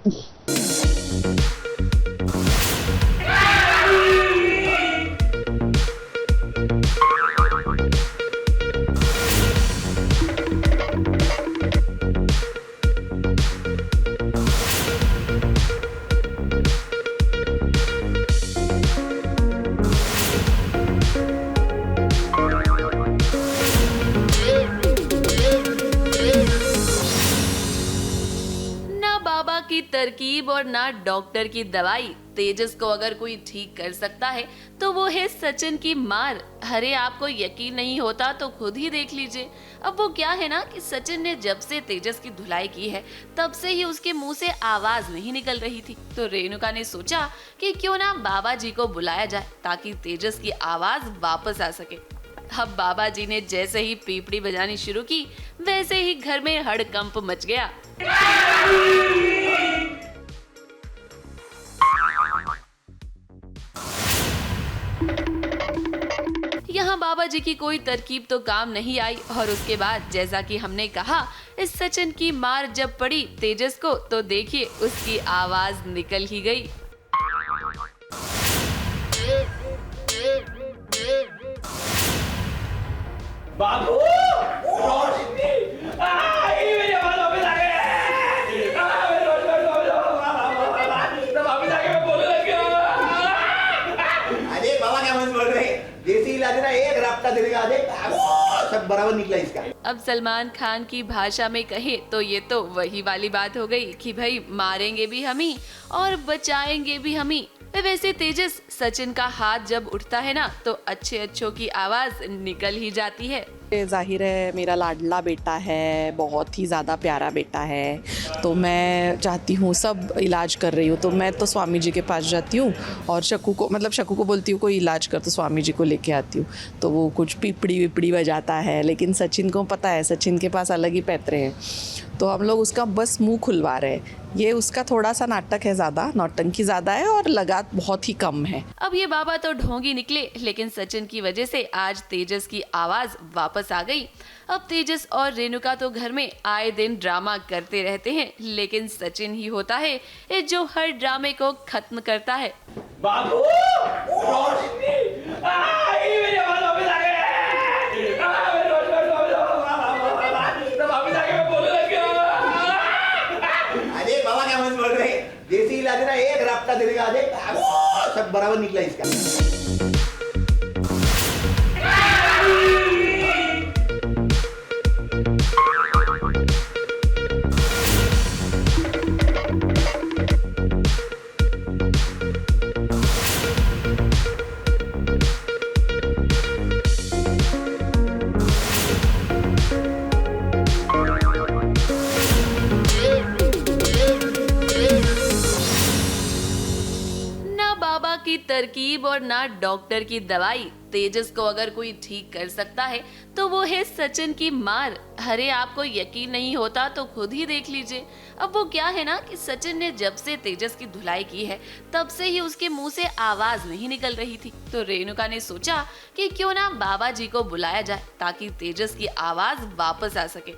की तरकीब और ना डॉक्टर की दवाई, तेजस को अगर कोई ठीक कर सकता है तो वो है सचिन की मार। अरे आपको यकीन नहीं होता तो खुद ही देख लीजिए। अब वो क्या है ना कि सचिन ने जब से तेजस की धुलाई की है तब से ही उसके मुंह से आवाज नहीं निकल रही थी, तो रेणुका ने सोचा कि क्यों ना बाबा जी को बुलाया जाए ताकि तेजस की आवाज वापस आ सके। अब बाबा जी ने जैसे ही पीपड़ी बजानी शुरू की, वैसे ही घर में हड़कंप मच गया। यहाँ बाबा जी की कोई तरकीब तो काम नहीं आई और उसके बाद जैसा कि हमने कहा, इस सचिन की मार जब पड़ी तेजस को तो देखिए उसकी आवाज निकल ही गई। बाबू, अरे बाबा क्या मत बोल रहे, देसी इलाज ना एक रफ्ता दिलगा दे। सब बराबर निकला इसका। अब सलमान खान की भाषा में कहे तो ये तो वही वाली बात हो गई कि भाई मारेंगे भी हम ही और बचाएंगे भी हम ही। वैसे तेजस सचिन का हाथ जब उठता है ना तो अच्छे अच्छों की आवाज निकल ही जाती है। जाहिर है मेरा लाडला बेटा है, बहुत ही ज़्यादा प्यारा बेटा है, तो मैं चाहती हूँ, सब इलाज कर रही हूँ तो मैं तो स्वामी जी के पास जाती हूँ और शकू को बोलती हूँ कोई इलाज कर, तो स्वामी जी को लेके आती हूँ तो वो कुछ पिपड़ी विपड़ी बजाता है। लेकिन सचिन को पता है, सचिन के पास अलग ही पैतरे हैं, तो हम लोग उसका बस मुंह खुलवा रहे हैं। ये उसका थोड़ा सा नाटक है, ज़्यादा नौटंकी ज़्यादा है और लगात बहुत ही कम है। अब ये बाबा तो ढोंगी निकले, लेकिन सचिन की वजह से आज तेजस की आवाज वापस आ गई। अब तेजस और रेणुका तो घर में आए दिन ड्रामा करते रहते हैं, लेकिन सचिन ही होता है जो हर ड्रामे को खत्म करता है। बाबू, अरे बाबा क्या मत बोल रहे, देसी इलाज ना एक रास्ता देगा, सब बराबर निकला इसका। की तरकीब और ना डॉक्टर की दवाई, तेजस को अगर कोई ठीक कर सकता है तो वो है सचिन की मार। अरे आपको यकीन नहीं होता तो खुद ही देख लीजिए। अब वो क्या है ना कि सचिन ने जब से तेजस की धुलाई की है तब से ही उसके मुंह से आवाज नहीं निकल रही थी, तो रेणुका ने सोचा कि क्यों ना बाबा जी को बुलाया जाए ताकि तेजस की आवाज वापस आ सके।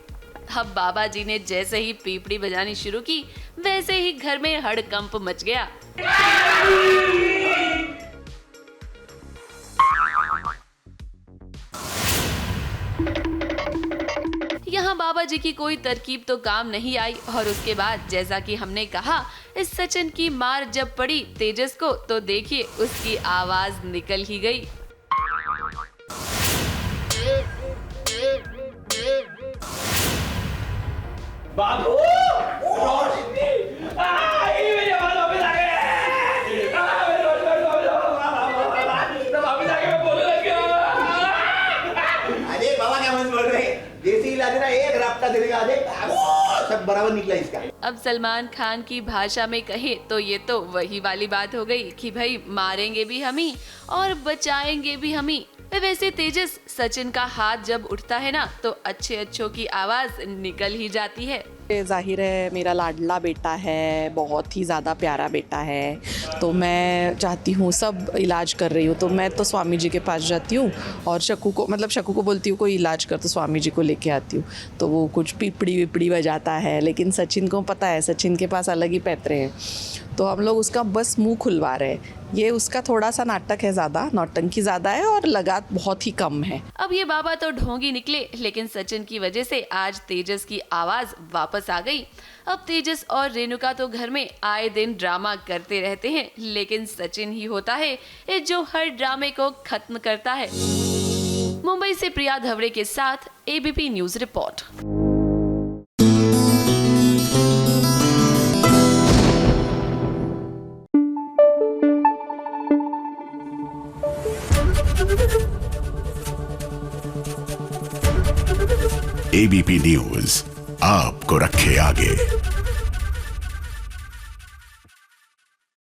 अब बाबा जी ने जैसे ही पीपड़ी बजानी शुरू की वैसे ही घर में हड़कंप मच गया। यहाँ बाबा जी की कोई तरकीब तो काम नहीं आई और उसके बाद जैसा कि हमने कहा, इस सचिन की मार जब पड़ी तेजस को तो देखिए उसकी आवाज निकल ही गई। बाबू, अरे बाबा क्या मत बोल रहे, देसी इलाज ना एक रास्ता देगा, सब बराबर निकला इसका। अब सलमान खान की भाषा में कहे तो ये तो वही वाली बात हो गई कि भाई मारेंगे भी हम ही और बचाएंगे भी हम ही। वैसे तेजस सचिन का हाथ जब उठता है ना तो अच्छे अच्छों की आवाज निकल ही जाती है। जाहिर है मेरा लाडला बेटा है, बहुत ही ज़्यादा प्यारा बेटा है, तो मैं चाहती हूँ, सब इलाज कर रही हूँ तो मैं तो स्वामी जी के पास जाती हूँ और शकू को बोलती हूँ कोई इलाज कर, तो स्वामी जी को लेके आती हूँ तो वो कुछ पिपड़ी विपड़ी बजाता है। लेकिन सचिन को पता है, सचिन के पास अलग ही पैतरे हैं, तो हम लोग उसका बस मुंह खुलवा रहे हैं। ये उसका थोड़ा सा नाटक है, ज़्यादा नौटंकी ज़्यादा है और लगात बहुत ही कम है। अब ये बाबा तो ढोंगी निकले, लेकिन सचिन की वजह से आज तेजस की आवाज वापस आ गई। अब तेजस और रेणुका तो घर में आए दिन ड्रामा करते रहते हैं, लेकिन सचिन ही होता है जो हर ड्रामे को खत्म करता है। मुंबई से प्रिया धवड़े के साथ ABP news report. ABP news आपको रखे आगे।